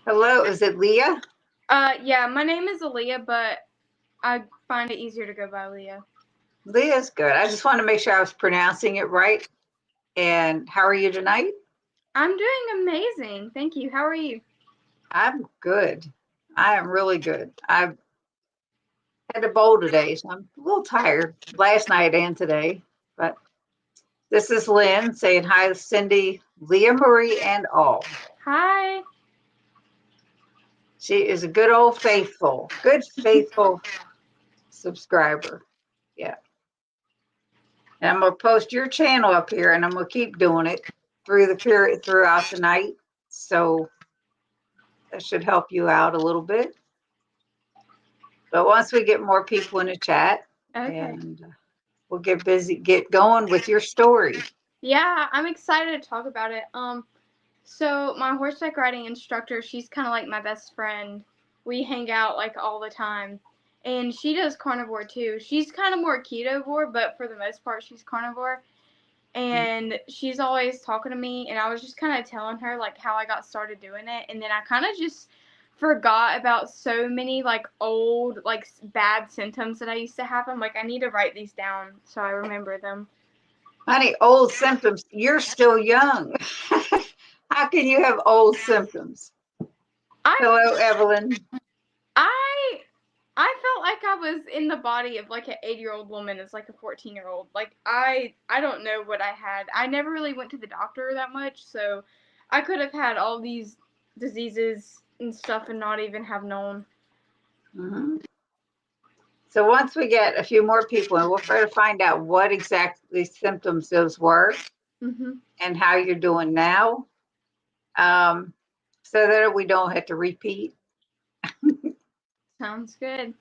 Hello, is it Liyah? Yeah, my name is Liyah, but I find it easier to go by Liyah. Liyah's good. I just want to make sure I was pronouncing it right. And how are you tonight? I'm doing amazing. Thank you. How are you? I'm good. I am really good. I've had a bowl today, so I'm a little tired last night and today. But this is Lynn saying hi to Cindy, Liyah Marie, and all. Hi. She is a good old faithful subscriber. Yeah. And I'm gonna post your channel up here, and I'm gonna keep doing it throughout the night. So that should help you out a little bit. But once we get more people in the chat, Okay. and we'll get going with your story. Yeah, I'm excited to talk about it. So my horseback riding instructor, she's kind of like my best friend. We hang out like all the time. And she does carnivore too. She's kind of more ketovore, but for the most part, she's carnivore. And she's always talking to me, and I was just kind of telling her like how I got started doing it, and then I kind of just forgot about so many like old like bad symptoms that I used to have. I'm like, I need to write these down so I remember them. Honey, old symptoms. You're still young. How can you have old symptoms? I Hello, Evelyn. I I felt like I was in the body of like an 8-year-old woman as like a 14-year-old. Like I don't know what I had. I never really went to the doctor that much, so I could have had all these diseases and stuff and not even have known. Mm-hmm. So once we get a few more people, and we'll try to find out what exactly symptoms those were Mhm. and how you're doing now, so that we don't have to repeat. Sounds good.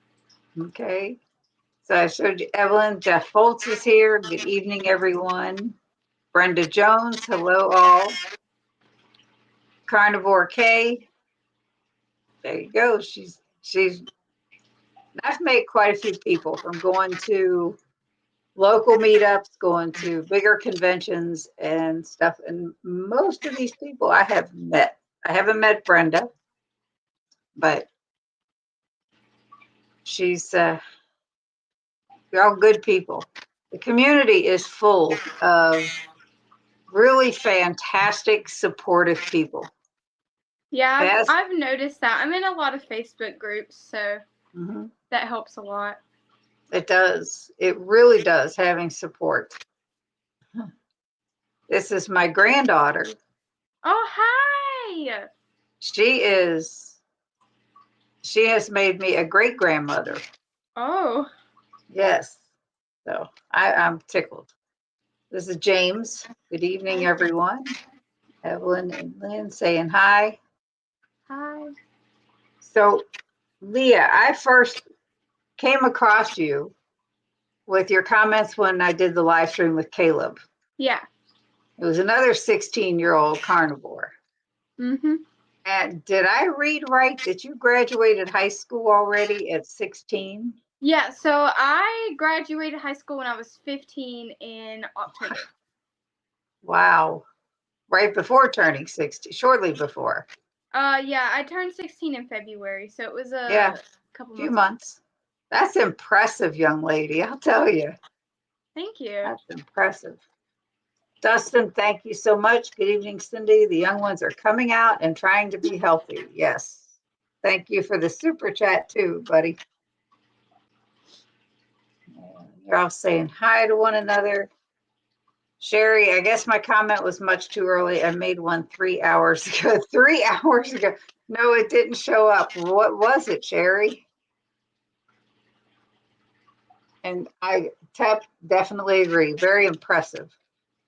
Okay. So I showed you Evelyn. Jeff Foltz is here. Good evening, everyone. Brenda Jones. Hello, all. Carnivore K. There you go. I've made quite a few people from going to local meetups, going to bigger conventions and stuff. And most of these people I have met. I haven't met Brenda, but she's they're all good people. The community is full of really fantastic, supportive people. Yeah, Yes. I've noticed that. I'm in a lot of Facebook groups, so Mm-hmm. that helps a lot. It does. It really does, having support. This is my granddaughter. Oh, hi. She is, she has made me a great grandmother. Oh. Yes. So I'm tickled. This is James. Good evening, everyone. Evelyn and Lynn saying hi. Hi. So, Liyah, I first came across you with your comments when I did the live stream with Caleb. Yeah. It was another 16-year-old carnivore. Mhm. And did I read right that you graduated high school already at 16? Yeah, so I graduated high school when I was 15 in October. Wow. Right before turning 60, shortly before. Yeah, I turned 16 in February, so it was Yeah, a couple a few months. months. That's impressive, young lady. I'll tell you. Thank you. That's impressive. Dustin, thank you so much. Good evening, Cindy. The young ones are coming out and trying to be healthy. Yes. Thank you for the super chat, too, buddy. You're all saying hi to one another. Sherry, I guess my comment was much too early. I made one 3 hours ago. 3 hours ago. No, it didn't show up. What was it, Sherry? And I definitely agree. Very impressive.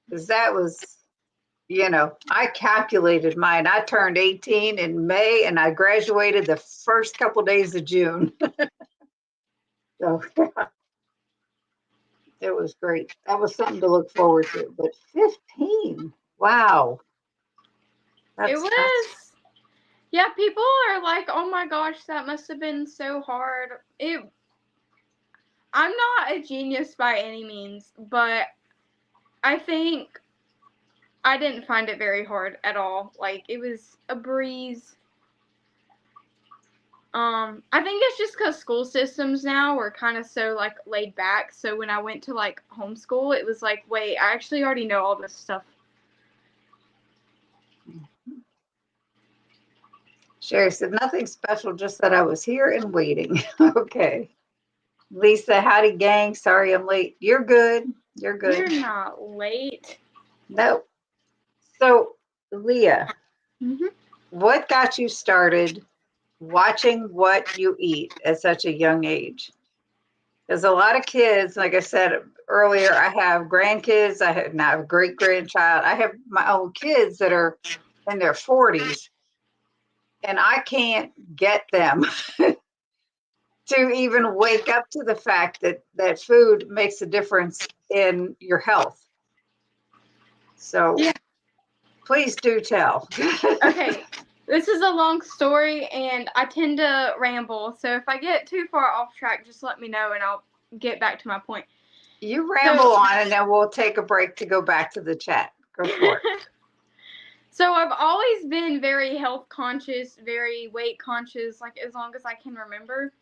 Because that was, I calculated mine. I turned 18 in May and I graduated the first couple days of June. So it was great. That was something to look forward to. But 15, wow. It That's was, yeah, people are like, oh my gosh, that must have been so hard. I'm not a genius by any means, but I think I didn't find it very hard at all. Like, it was a breeze. I think it's just because school systems now were kind of so like laid back. So when I went to like homeschool, it was like, wait, I actually already know all this stuff. Sherry said, nothing special, just that I was here and waiting. Okay. Lisa, howdy, gang. Sorry I'm late. You're good. You're good. You're not late. Nope. So, Liyah, Mm-hmm. what got you started watching what you eat at such a young age? There's a lot of kids, like I said earlier, I have grandkids, I have now a great grandchild, I have my own kids that are in their 40s, and I can't get them to even wake up to the fact that food makes a difference in your health. So Yeah. please do tell. Okay, this is a long story, and I tend to ramble. So if I get too far off track, just let me know, and I'll get back to my point. You ramble on, and then we'll take a break to go back to the chat. Go for it. So I've always been very health conscious, very weight conscious, like as long as I can remember.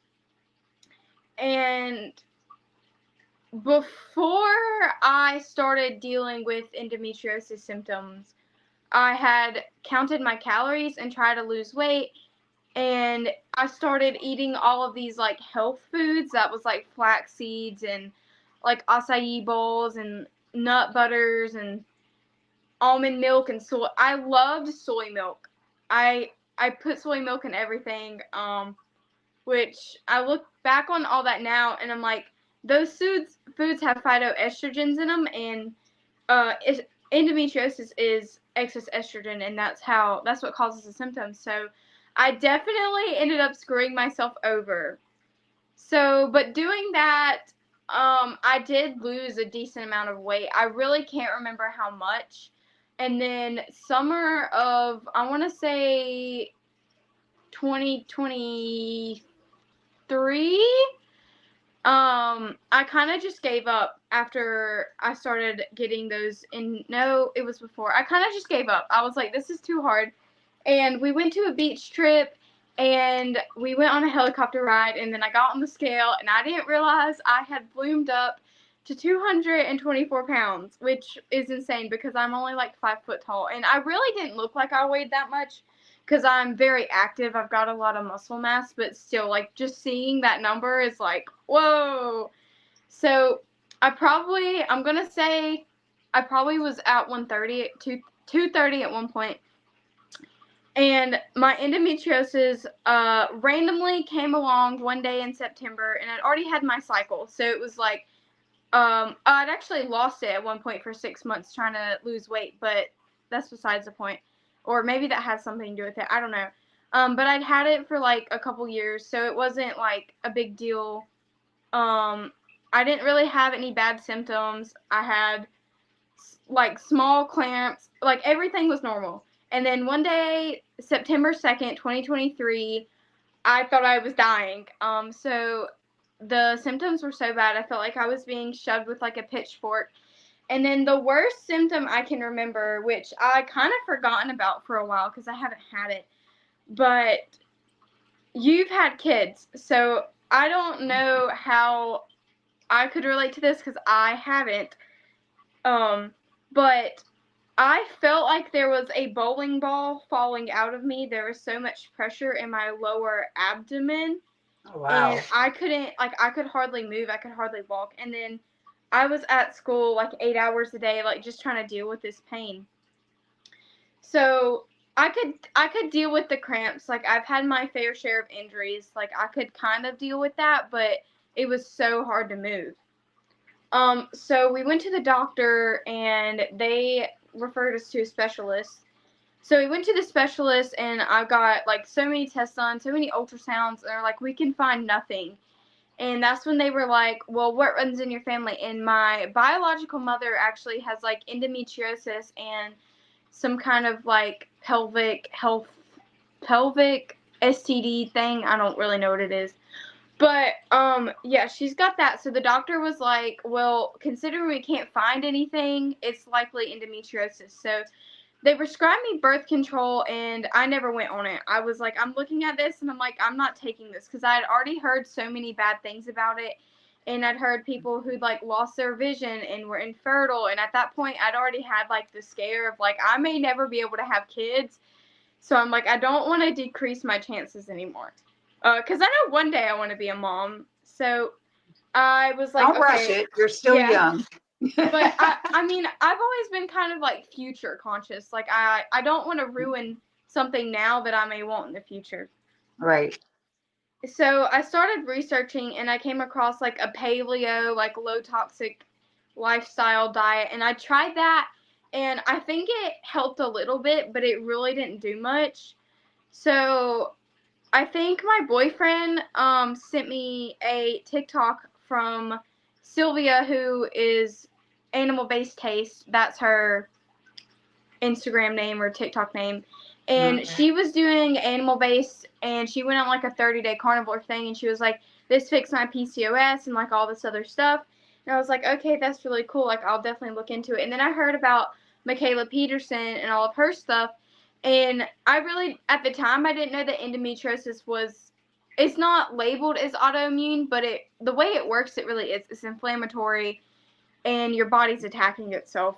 And before I started dealing with endometriosis symptoms, I had counted my calories and tried to lose weight. And I started eating all of these like health foods that was like flax seeds and like acai bowls and nut butters and almond milk and soy. I loved soy milk. I put soy milk in everything. Which I look back on all that now and I'm like, those foods have phytoestrogens in them, and endometriosis is excess estrogen, and that's what causes the symptoms. So I definitely ended up screwing myself over. So, but doing that, I did lose a decent amount of weight. I really can't remember how much. And then summer of, I want to say 2023, I kind of just gave up after I started getting those no, it was before. I kind of just gave up. I was like, this is too hard. And we went to a beach trip and we went on a helicopter ride, and then I got on the scale and I didn't realize I had bloomed up to 224 pounds, which is insane because I'm only like 5 foot tall. And I really didn't look like I weighed that much because I'm very active. I've got a lot of muscle mass, but still, like, just seeing that number is like, whoa. So I'm going to say I probably was at 130, 230 at one point. And my endometriosis randomly came along one day in September, and I'd already had my cycle. So it was like, I'd actually lost it at one point for 6 months trying to lose weight, but that's besides the point. Or maybe that has something to do with it. I don't know. But I'd had it for like a couple years, so it wasn't like a big deal. I didn't really have any bad symptoms. I had like small clamps, like everything was normal. And then one day, September 2nd, 2023, I thought I was dying. So the symptoms were so bad, I felt like I was being shoved with like a pitchfork. And then the worst symptom I can remember, which I kind of forgotten about for a while because I haven't had it, but you've had kids, so I don't know how I could relate to this because I haven't. But I felt like there was a bowling ball falling out of me. There was so much pressure in my lower abdomen. Oh, wow. And I could hardly move. I could hardly walk. And then I was at school like 8 hours a day, like just trying to deal with this pain. So I could deal with the cramps. Like I've had my fair share of injuries. Like I could kind of deal with that, but it was so hard to move. So we went to the doctor and they referred us to a specialist. So we went to the specialist and I got like so many tests done, so many ultrasounds, and they're like, we can find nothing. And that's when they were like, well, what runs in your family? And my biological mother actually has like endometriosis and some kind of like pelvic STD thing. I don't really know what it is. But, yeah, she's got that. So the doctor was like, well, considering we can't find anything, it's likely endometriosis. So they prescribed me birth control, and I never went on it. I was like, I'm looking at this, and I'm like, I'm not taking this, because I had already heard so many bad things about it, and I'd heard people who'd, like, lost their vision and were infertile, and at that point, I'd already had, like, the scare of, like, I may never be able to have kids, so I'm like, I don't want to decrease my chances anymore, because I know one day I want to be a mom, so I was like, Don't rush okay, it. You're still young. but I mean, I've always been kind of like future conscious. Like I don't want to ruin something now that I may want in the future. Right. So I started researching, and I came across like a paleo, like low toxic lifestyle diet, and I tried that, and I think it helped a little bit, but it really didn't do much. So I think my boyfriend sent me a TikTok from Sylvia, who is Animal Based Taste. That's her Instagram name or TikTok name. And she was doing animal based, and she went on like a 30-day carnivore thing, and she was like, this fixed my PCOS and like all this other stuff. And I was like, okay, that's really cool. Like, I'll definitely look into it. And then I heard about Michaela Peterson and all of her stuff. And I really, at the time, I didn't know that endometriosis was, it's not labeled as autoimmune, but the way it works, it really is. It's inflammatory, and your body's attacking itself.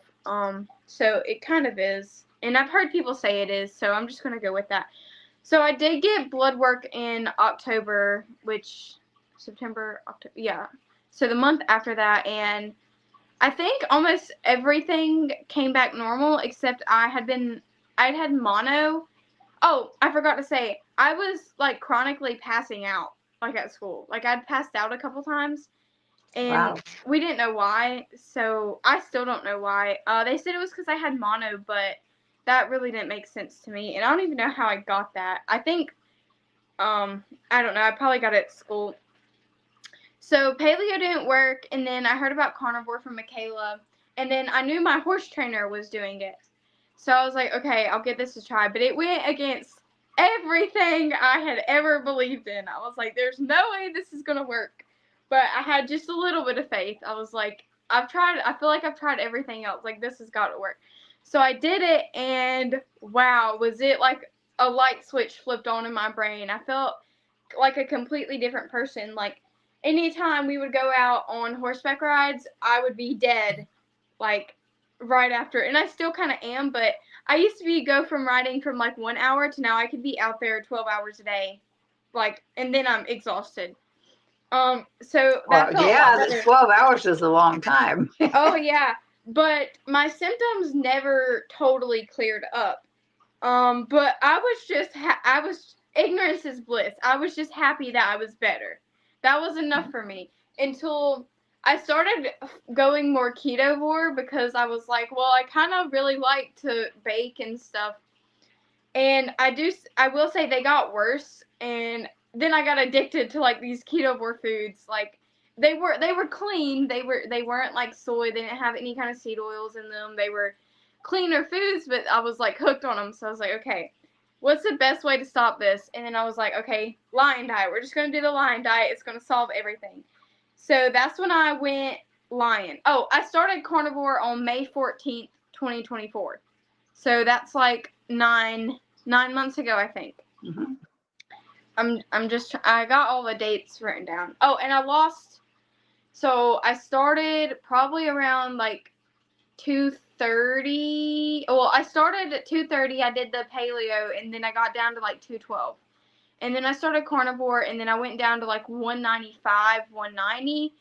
So it kind of is. And I've heard people say it is, so I'm just going to go with that. So I did get blood work in October, September, October, yeah. So the month after that, and I think almost everything came back normal, except I'd had mono. Oh, I forgot to say, I was, like, chronically passing out, like, at school. Like, I'd passed out a couple times. And we didn't know why, so I still don't know why. They said it was because I had mono, but that really didn't make sense to me, and I don't even know how I got that. I think, I don't know, I probably got it at school. So paleo didn't work, and then I heard about carnivore from Michaela, and then I knew my horse trainer was doing it. So I was like, okay, I'll give this a try, but it went against everything I had ever believed in. I was like, there's no way this is going to work. But I had just a little bit of faith. I was like, I feel like I've tried everything else. Like, this has got to work. So I did it, and wow, was it like a light switch flipped on in my brain. I felt like a completely different person. Like, anytime we would go out on horseback rides, I would be dead, like, right after. And I still kind of am, but I used to go from riding from, like, 1 hour to now I could be out there 12 hours a day. Like, and then I'm exhausted. So that felt a lot better. 12 hours is a long time. Oh, yeah. But my symptoms never totally cleared up. But I was ignorance is bliss. I was just happy that I was better. That was enough for me until I started going more ketovore, because I was like, well, I kind of really like to bake and stuff. And I will say they got worse, and then I got addicted to like these ketovore foods. Like, they were clean. They weren't like soy. They didn't have any kind of seed oils in them. They were cleaner foods, but I was like hooked on them. So I was like, okay, what's the best way to stop this? And then I was like, okay, Liyah diet. We're just gonna do the Liyah diet. It's gonna solve everything. So that's when I went Liyah. Oh, I started carnivore on May 14th, 2024. So that's like nine months ago, I think. Mm-hmm. I got all the dates written down. Oh, and so I started probably around like 2:30. Well, I started at 2:30. I did the paleo, and then I got down to like 2:12. And then I started carnivore, and then I went down to like 195, 190.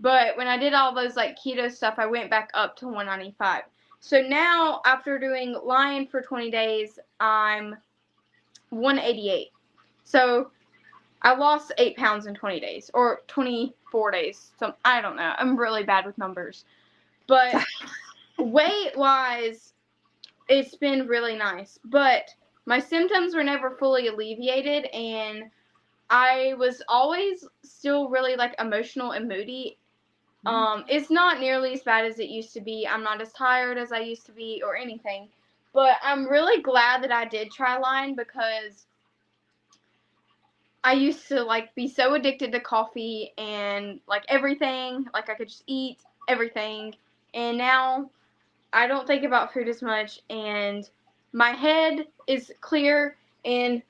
But when I did all those like keto stuff, I went back up to 195. So now, after doing Liyah for 20 days, I'm 188. So I lost 8 pounds in 20 days, or 24 days. So I don't know. I'm really bad with numbers. But weight-wise, it's been really nice. But my symptoms were never fully alleviated, and I was always still really like emotional and moody. It's not nearly as bad as it used to be. I'm not as tired as I used to be or anything. But I'm really glad that I did try Liyah, because I used to like be so addicted to coffee and like everything. Like, I could just eat everything. And now I don't think about food as much, and my head is clear. And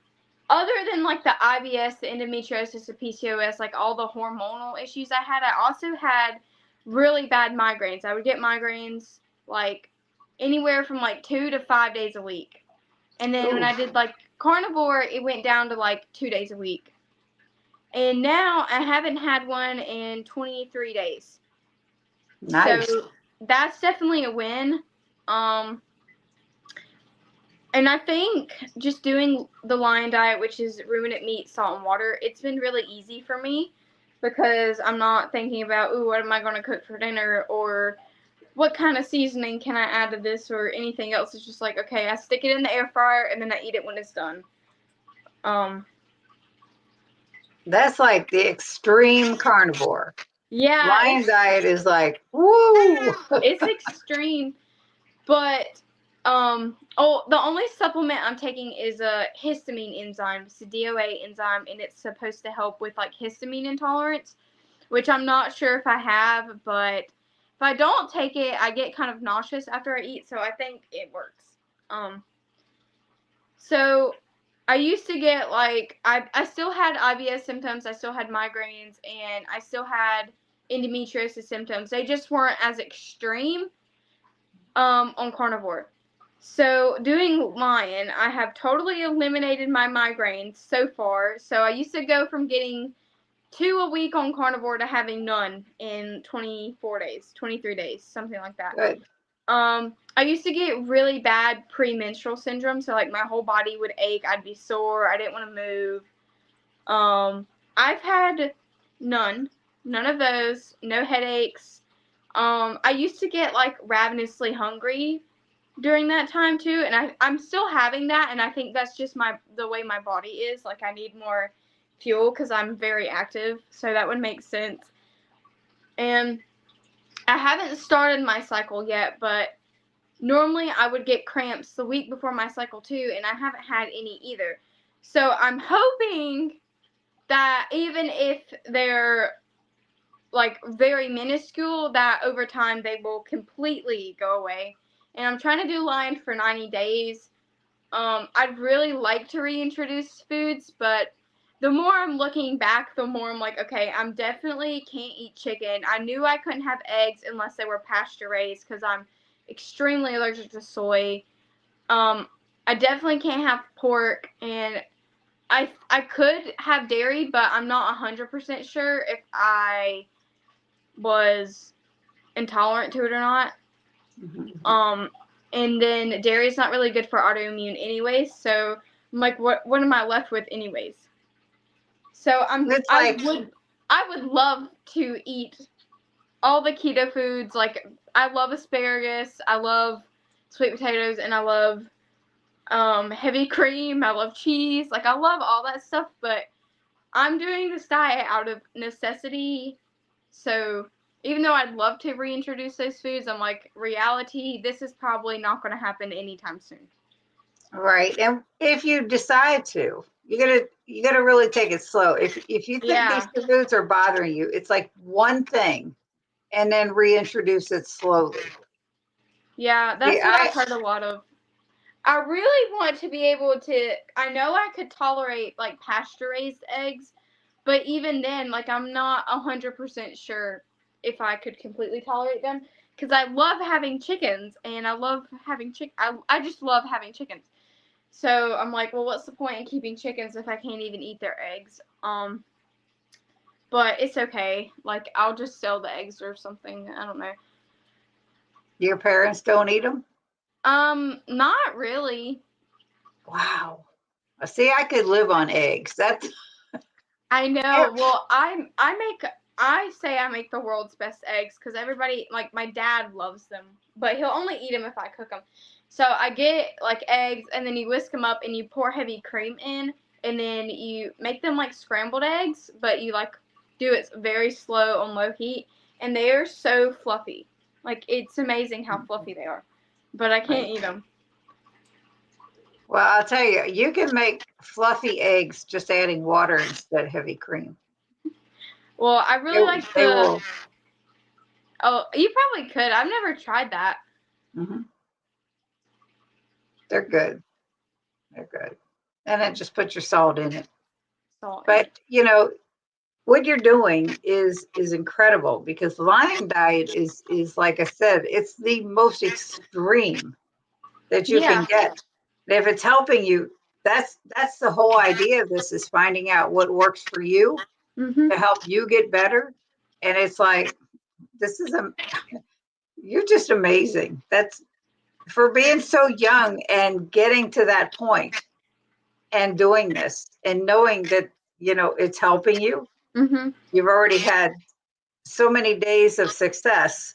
other than like the IBS, the endometriosis, the PCOS, like all the hormonal issues I also had really bad migraines. I would get migraines like anywhere from like 2 to 5 days a week. And then when I did like carnivore, it went down to like 2 days a week. And now I haven't had one in 23 days. Nice. So that's definitely a win. And I think just doing the Liyah diet, which is ruminant meat, salt, and water, it's been really easy for me because I'm not thinking about, ooh, what am I going to cook for dinner, or what kind of seasoning can I add to this, or anything else. It's just like, okay, I stick it in the air fryer and then I eat it when it's done. That's like the extreme carnivore. Yeah. Liyah diet is like, woo! It's extreme. But, the only supplement I'm taking is a histamine enzyme. It's a DOA enzyme, and it's supposed to help with, like, histamine intolerance, which I'm not sure if I have, but if I don't take it, I get kind of nauseous after I eat, so I think it works. So I used to get, like, I still had IBS symptoms, I still had migraines, and I still had endometriosis symptoms. They just weren't as extreme on carnivore. So doing Liyah, I have totally eliminated my migraines so far. So I used to go from getting 2 a week on carnivore to having none in 24 days, 23 days, something like that. Good. I used to get really bad premenstrual syndrome, so like my whole body would ache, I'd be sore, I didn't want to move. I've had none of those, no headaches. I used to get like ravenously hungry during that time too, and I'm still having that, and I think that's just the way my body is. Like I need more fuel because I'm very active, so that would make sense. And I haven't started my cycle yet, but normally I would get cramps the week before my cycle too, and I haven't had any either. So I'm hoping that even if they're like very minuscule, that over time they will completely go away. And I'm trying to do Liyah for 90 days. I'd really like to reintroduce foods, but the more I'm looking back, the more I'm like, okay, I'm definitely can't eat chicken. I knew I couldn't have eggs unless they were pasture raised because I'm extremely allergic to soy. I definitely can't have pork, and I could have dairy, but I'm not 100% sure if I was intolerant to it or not. Mm-hmm. And then dairy is not really good for autoimmune anyways, so I'm like, what am I left with anyways? So I would love to eat all the keto foods. Like I love asparagus, I love sweet potatoes, and I love heavy cream, I love cheese, like I love all that stuff, but I'm doing this diet out of necessity. So even though I'd love to reintroduce those foods, I'm like, reality, this is probably not going to happen anytime soon. Right. And if you decide to, you gotta really take it slow. If you think these foods are bothering you, it's like one thing and then reintroduce it slowly. Yeah, that's what I've heard a lot of. I really want to be able to, I know I could tolerate like pasture raised eggs, but even then, like I'm not 100% sure if I could completely tolerate them, because I love having chickens, and I love having I just love having chickens. So I'm like, well, what's the point in keeping chickens if I can't even eat their eggs? But it's okay. Like I'll just sell the eggs or something. I don't know. Your parents don't eat them? Not really. Wow. See, I could live on eggs. That's I know. Well, I say I make the world's best eggs because everybody, like my dad loves them, but he'll only eat them if I cook them. So I get like eggs, and then you whisk them up and you pour heavy cream in, and then you make them like scrambled eggs, but you like do it very slow on low heat, and they are so fluffy. Like it's amazing how fluffy they are, but I can't eat them. Well, I'll tell you, you can make fluffy eggs just adding water instead of heavy cream. Well, I really like They will. Oh, you probably could. I've never tried that. Hmm. They're good. They're good. And then just put your salt in it. Salt. But what you're doing is incredible, because the Lion diet is like I said, it's the most extreme that you can Yeah. get. And if it's helping you, that's the whole idea of this, is finding out what works for you Mhm. to help you get better. And it's like, this is you're just amazing. That's for being so young and getting to that point and doing this and knowing that it's helping you. Mhm. You've already had so many days of success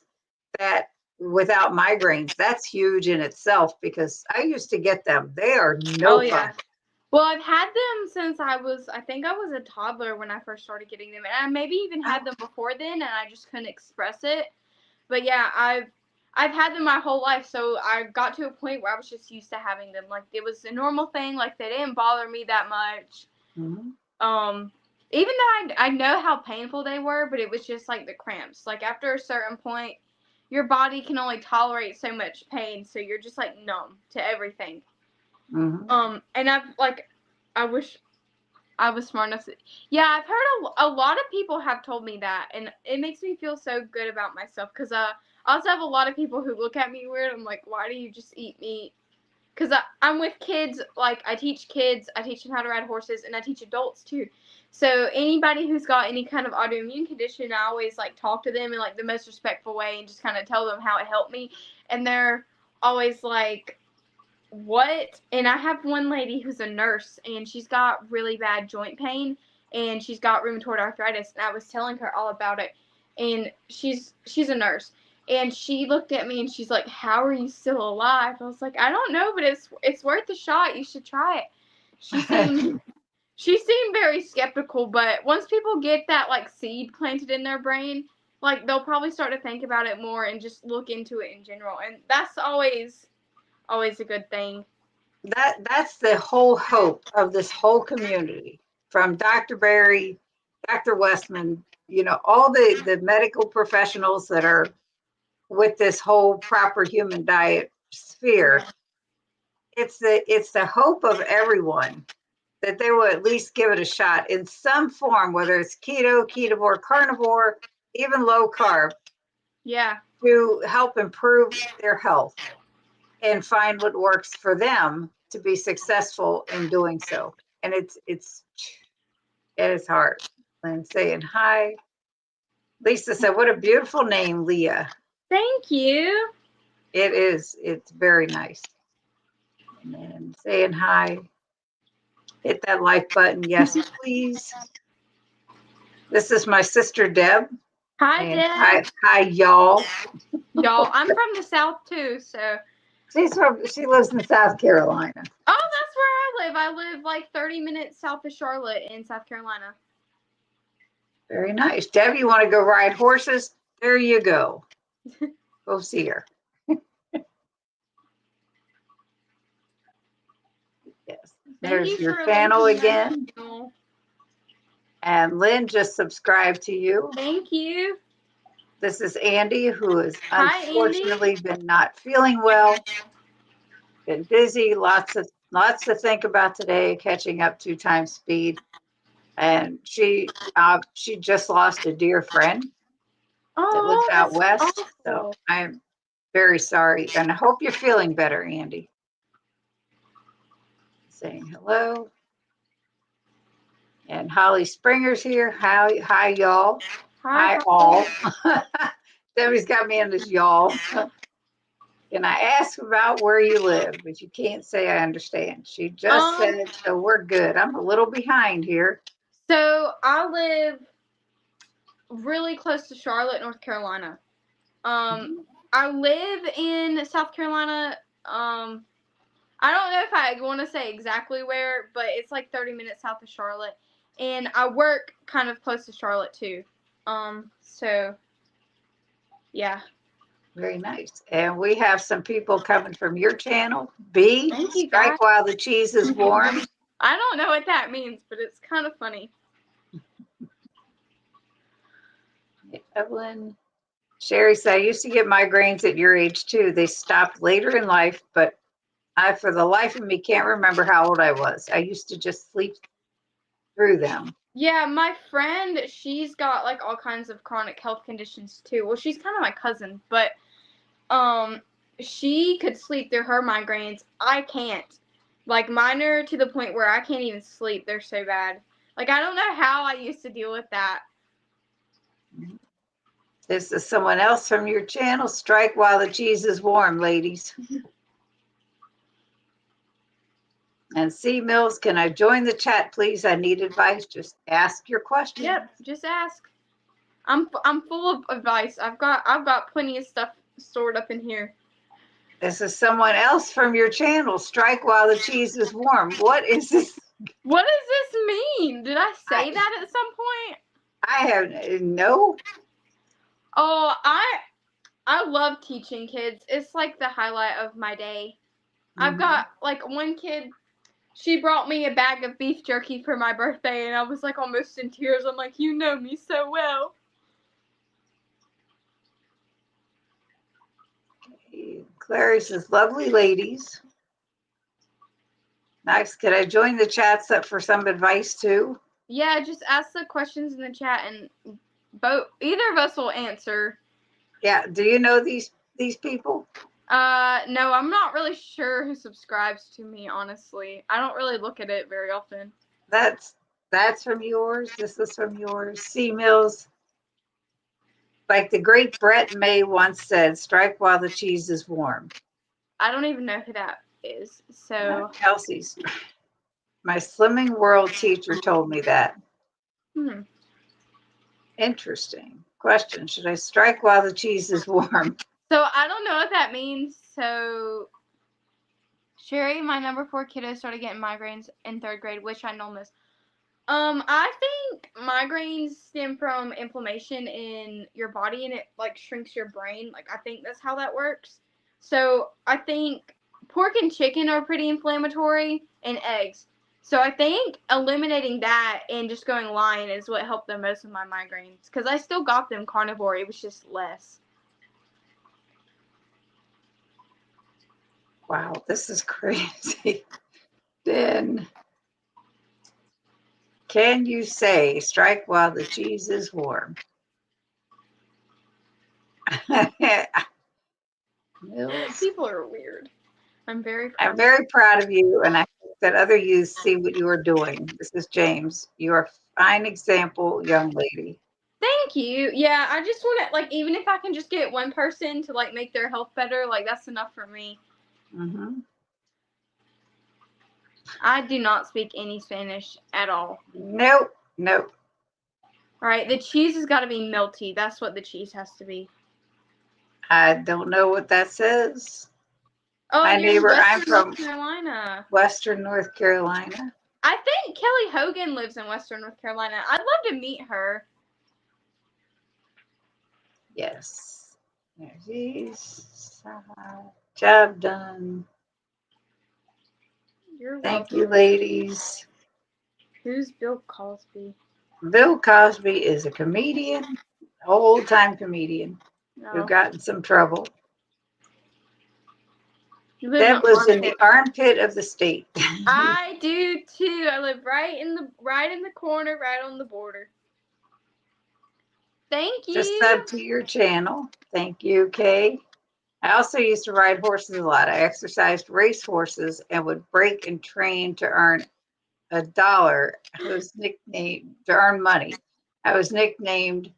that without migraines, that's huge in itself, because I used to get them. They are Oh no yeah. fun. Well, I've had them since I think I was a toddler when I first started getting them. And I maybe even had them before then and I just couldn't express it. But yeah, I've had them my whole life, so I got to a point where I was just used to having them. Like it was a normal thing, like they didn't bother me that much. Mhm. Even though I know how painful they were, but it was just like the cramps. Like after a certain point, your body can only tolerate so much pain, so you're just like numb to everything. Mhm. And I wish I was smart enough to. Yeah, I've heard a lot of people have told me that, and it makes me feel so good about myself, because I also have a lot of people who look at me weird. I'm like, why do you just eat meat? Because I'm with kids, like I teach them how to ride horses, and I teach adults too. So anybody who's got any kind of autoimmune condition, I always like talk to them in like the most respectful way and just kind of tell them how it helped me. And they're always like, what? And I have one lady who's a nurse, and she's got really bad joint pain, and she's got rheumatoid arthritis, and I was telling her all about it. And she's a nurse, and she looked at me and she's like, "How are you still alive?" I was like, "I don't know, but it's worth a shot. You should try it." She seemed very skeptical, but once people get that like seed planted in their brain, like they'll probably start to think about it more and just look into it in general. And that's always a good thing. That's the whole hope of this whole community, from Dr. Barry, Dr. Westman, all the medical professionals that are with this whole proper human diet sphere. Yeah. It's the hope of everyone that they will at least give it a shot in some form, whether it's keto, ketovore, carnivore, even low carb, Yeah. to help improve their health and find what works for them to be successful in doing so. And it is hard. And saying hi. Lisa said, "What a beautiful name, Liyah." Thank you. It is. It's very nice. And then saying hi. Hit that like button. Yes, please. This is my sister Deb Hi, saying Deb. hi, y'all. Y'all, I'm from the South too, so. She lives in South Carolina. Oh, that's where I live. I live like 30 minutes south of Charlotte in South Carolina. Very nice. Deb, you want to go ride horses? There you go. Go see her. Yes. Thank There's you your for channel linking my again. channel. And Lynn just subscribed to you. Thank you. This is Andy, who has Hi, Andy. unfortunately been not feeling well. Been busy, lots to think about today, catching up 2 times speed. And she just lost a dear friend that lives Oh, out that's west. So awful. I'm very sorry, and I hope you're feeling better, Andy. Saying hello. And Holly Springer's here. Hi, y'all. Hi, Hi, all. Debbie's got me in this y'all. And I asked about where you live, but you can't say I understand. She just said, so we're good. I'm a little behind here. So I live really close to Charlotte, North Carolina. I live in South Carolina. I don't know if I want to say exactly where, but it's like 30 minutes south of Charlotte. And I work kind of close to Charlotte too. So yeah. Very nice. And we have some people coming from your channel. B, Thank you, guys. strike while the cheese is warm. I don't know what that means, but it's kind of funny. Evelyn. Sherry said, I used to get migraines at your age too. They stopped later in life, but I, for the life of me, can't remember how old I was. I used to just sleep through them. Yeah, my friend, she's got like all kinds of chronic health conditions too. Well, she's kind of my cousin, but she could sleep through her migraines. I can't. Like mine are to the point where I can't even sleep. They're so bad. Like I don't know how I used to deal with that. This is someone else from your channel. Strike while the cheese is warm, ladies. And C Mills, can I join the chat, please? I need advice. Just ask your question. Yep, just ask. I'm full of advice. I've got plenty of stuff stored up in here. This is someone else from your channel. Strike while the cheese is warm. What is this? What does this mean? Did I say that at some point? I have no. Oh, I love teaching kids. It's like the highlight of my day. I've got like one kid, she brought me a bag of beef jerky for my birthday and I was like almost in tears. I'm like, you know me so well. Clary says, lovely ladies. Nice. Could I join the chats up for some advice too? Yeah, just ask the questions in the chat and either of us will answer. Yeah. Do you know these people? No, I'm not really sure who subscribes to me, honestly. I don't really look at it very often. That's from yours. This is from yours. C Mills. Like the great Brett May once said, strike while the cheese is warm. I don't even know who that is. So Kelsey's. My Slimming World teacher told me that. Interesting. Question. Should I strike while the cheese is warm? So I don't know what that means. So Sherry, my number 4 kiddo, started getting migraines in 3rd grade, which I know this. I think migraines stem from inflammation in your body and it like shrinks your brain. Like I think that's how that works. So I think pork and chicken are pretty inflammatory and eggs. So I think eliminating that and just going lion is what helped the most with my migraines. Because I still got them carnivore. It was just less. Wow, this is crazy. Then can you say strike while the cheese is warm? Mills. People are weird. I'm very proud of you, and I hope that other youth see what you are doing. This is James. You are a fine example, young lady. Thank you. Yeah, I just want to, like, even if I can just get one person to, like, make their health better, like, that's enough for me. I do not speak any Spanish at all. Nope. All right, the cheese has got to be melty. That's what the cheese has to be. I don't know what that says. Oh, My neighbor, I'm from North Carolina. Western North Carolina. I think Kelly Hogan lives in Western North Carolina. I'd love to meet her. Yes. There's job done. You're Thank welcome. you, ladies. Who's Bill Cosby? Bill Cosby is a comedian, old-time comedian who No. got in some trouble. That was in the armpit of the state. I do too. I live right in the corner, right on the border. Thank you. Just sub to your channel. Thank you, Kay. I also used to ride horses a lot. I exercised race horses and would break and train to earn $1. I was nicknamed to earn money. I was nicknamed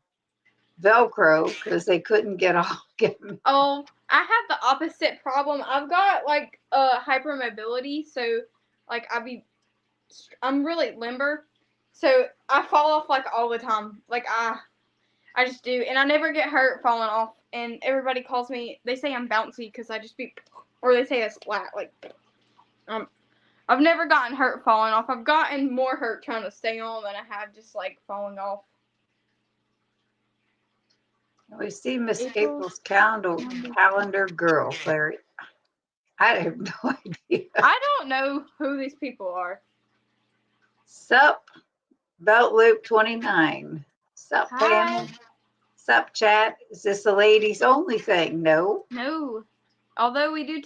Velcro because they couldn't get me. Oh, I have the opposite problem. I've got like hypermobility, so like I'm really limber, so I fall off like all the time. Like I just do, and I never get hurt falling off. And everybody calls me. They say I'm bouncy because I just be, or they say it's flat. Like I've never gotten hurt falling off. I've gotten more hurt trying to stay on than I have just like falling off. We see Miss April's calendar girl, Clary. I have no idea. I don't know who these people are. Sup, Belt Loop 29. Sup, Pamela. up, chat? Is this a ladies only thing? No. No. Although we do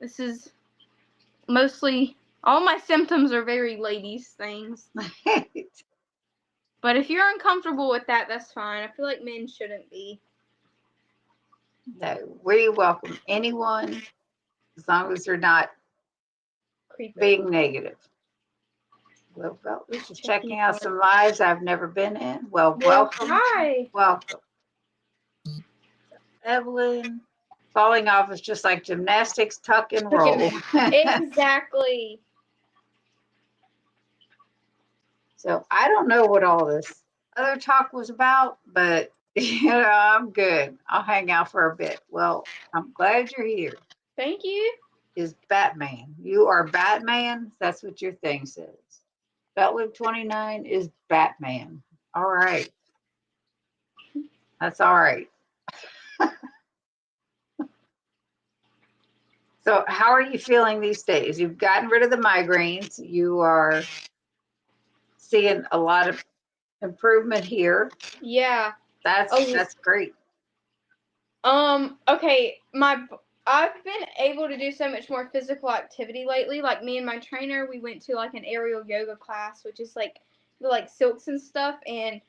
this is mostly, all my symptoms are very ladies things. But if you're uncomfortable with that, that's fine. I feel like men shouldn't be. No, we welcome anyone as long as they're not Creepy. being negative. Well, just checking out some lives I've never been in. Well, welcome. Hi. Welcome. Evelyn, falling off is just like gymnastics, tuck and roll. Exactly. So I don't know what all this other talk was about, but I'm good. I'll hang out for a bit. Well, I'm glad you're here. Thank you. Is Batman. You are Batman? That's what your thing says. Beltweb 29 is Batman. All right. That's all right. So how are you feeling these days? You've gotten rid of the migraines. You are seeing a lot of improvement here. Yeah. That's great. Okay, I've been able to do so much more physical activity lately. Like me and my trainer, we went to like an aerial yoga class, which is like silks and stuff, and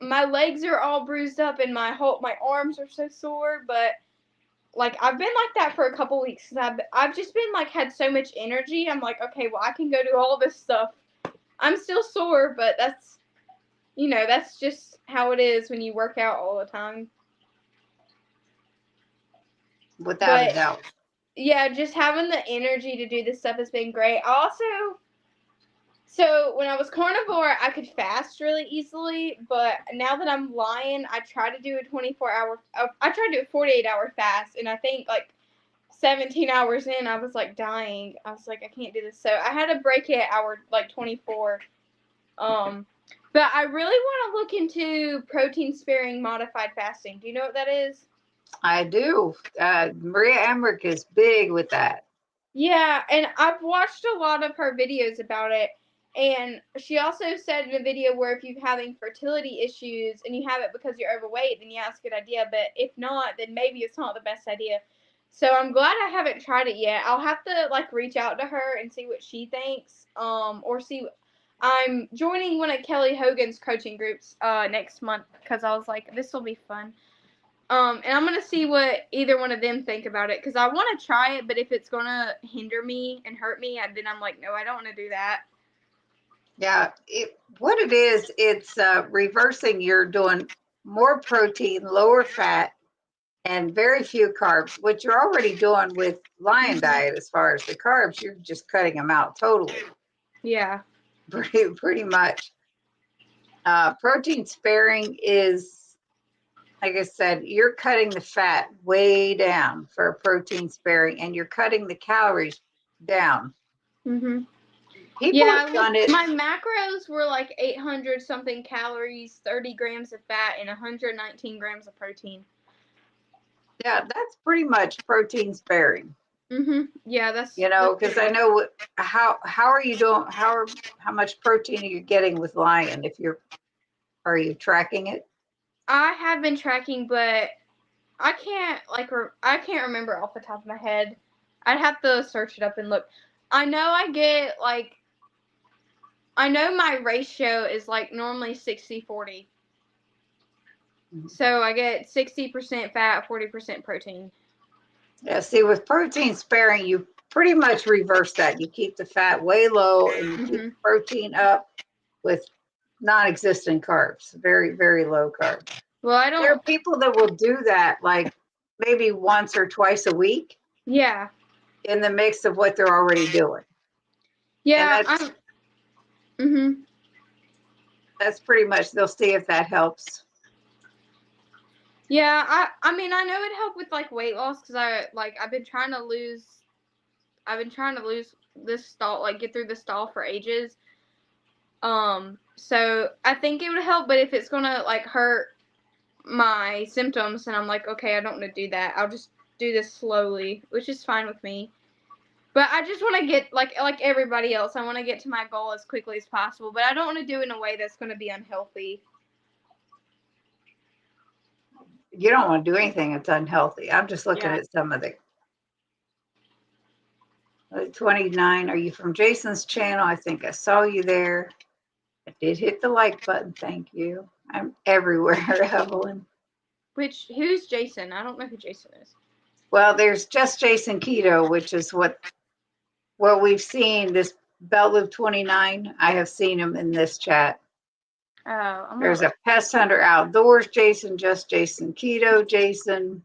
my legs are all bruised up and my arms are so sore, but like I've been like that for a couple weeks because I've just been like had so much energy. I'm like, okay, well I can go do all this stuff. I'm still sore, but that's just how it is when you work out all the time. Without a doubt. Yeah, just having the energy to do this stuff has been great. So when I was carnivore, I could fast really easily, but now that I'm Liyah, I try to do a 48-hour fast, and I think like 17 hours in, I was like dying. I was like, I can't do this. So I had to break it at hour like 24. But I really want to look into protein sparing modified fasting. Do you know what that is? I do. Maria Emmerich is big with that. Yeah, and I've watched a lot of her videos about it. And she also said in a video where if you're having fertility issues and you have it because you're overweight, then yeah, it's a good idea. But if not, then maybe it's not the best idea. So I'm glad I haven't tried it yet. I'll have to like reach out to her and see what she thinks. Or see. I'm joining one of Kelly Hogan's coaching groups next month because I was like, this will be fun. And I'm gonna see what either one of them think about it because I want to try it, but if it's gonna hinder me and hurt me, then I'm like, no, I don't want to do that. Yeah, what it is, it's reversing. You're doing more protein, lower fat, and very few carbs, which you're already doing with Liyah diet as far as the carbs. You're just cutting them out totally. Yeah. Pretty much. Protein sparing is, like I said, you're cutting the fat way down for protein sparing, and you're cutting the calories down. People have done it. My macros were like 800 something calories, 30 grams of fat, and 119 grams of protein. Yeah, that's pretty much protein sparing. Yeah, that's because I know how are you doing? How much protein are you getting with Liyah? Are you tracking it? I have been tracking, but I can't remember off the top of my head. I'd have to search it up and look. I know my ratio is like normally 60-40. So I get 60% fat, 40% protein. Yeah, see, with protein sparing, you pretty much reverse that. You keep the fat way low and you keep the protein up with non-existent carbs, very, very low carbs. Well, There are people that will do that like maybe once or twice a week. Yeah. In the mix of what they're already doing. Yeah. That's pretty much, they'll see if that helps. Yeah, I mean, I know it helped with like weight loss because I've been trying to lose this stall, like get through the stall for ages. So I think it would help, but if it's gonna like hurt my symptoms, and I'm like, okay, I don't want to do that. I'll just do this slowly, which is fine with me. But I just want to get like everybody else. I want to get to my goal as quickly as possible, but I don't want to do it in a way that's going to be unhealthy. you don't want to do anything that's unhealthy. I'm just looking Yeah. at some of the 29. Are you from Jason's channel? I think I saw you there. I did hit the like button. Thank you. I'm everywhere, Evelyn. Who's Jason? I don't know who Jason is. Well, there's just Jason Keto, which is what we've seen. This Belt Loop 29. I have seen him in this chat. Oh, There's a Pest Hunter Outdoors Jason, just Jason Keto Jason.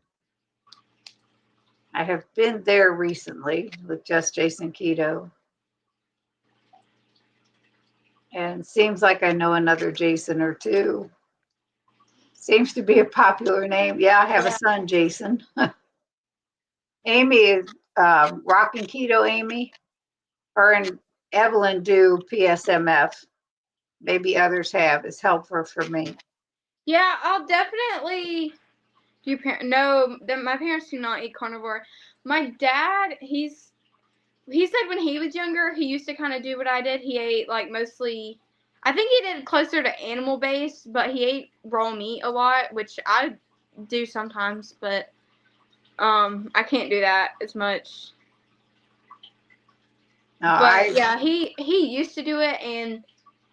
I have been there recently with just Jason Keto. And seems like I know another Jason or two. Seems to be a popular name. Yeah, I have a son, Jason. Amy is Rockin' Keto Amy. Her and Evelyn do PSMF. Maybe others have. It's helpful for me. Yeah, I'll definitely do no, my parents do not eat carnivore. My dad, he said when he was younger, he used to kind of do what I did. He ate like mostly, I think he did closer to animal based, but he ate raw meat a lot, which I do sometimes, but I can't do that as much. No, But yeah, he used to do it, and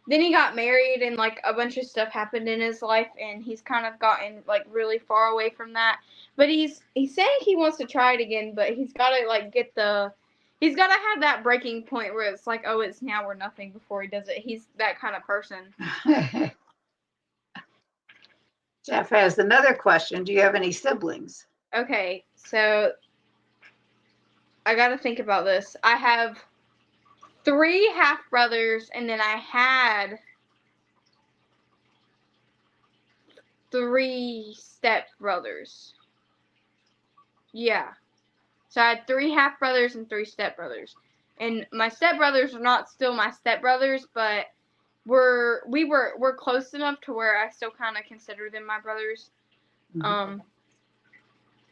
then he got married, and like a bunch of stuff happened in his life, and he's kind of gotten like really far away from that. But he's saying he wants to try it again, but he's got to like he's got to have that breaking point where it's like, oh, it's now or nothing before he does it. He's that kind of person. Jeff has another question. Do you have any siblings? Okay, so I got to think about this. I have 3 half brothers, and then I had 3 step brothers. Yeah. So I had 3 half brothers and 3 step brothers. And my step brothers are not still my step brothers, but we're close enough to where I still kind of consider them my brothers. Mm-hmm.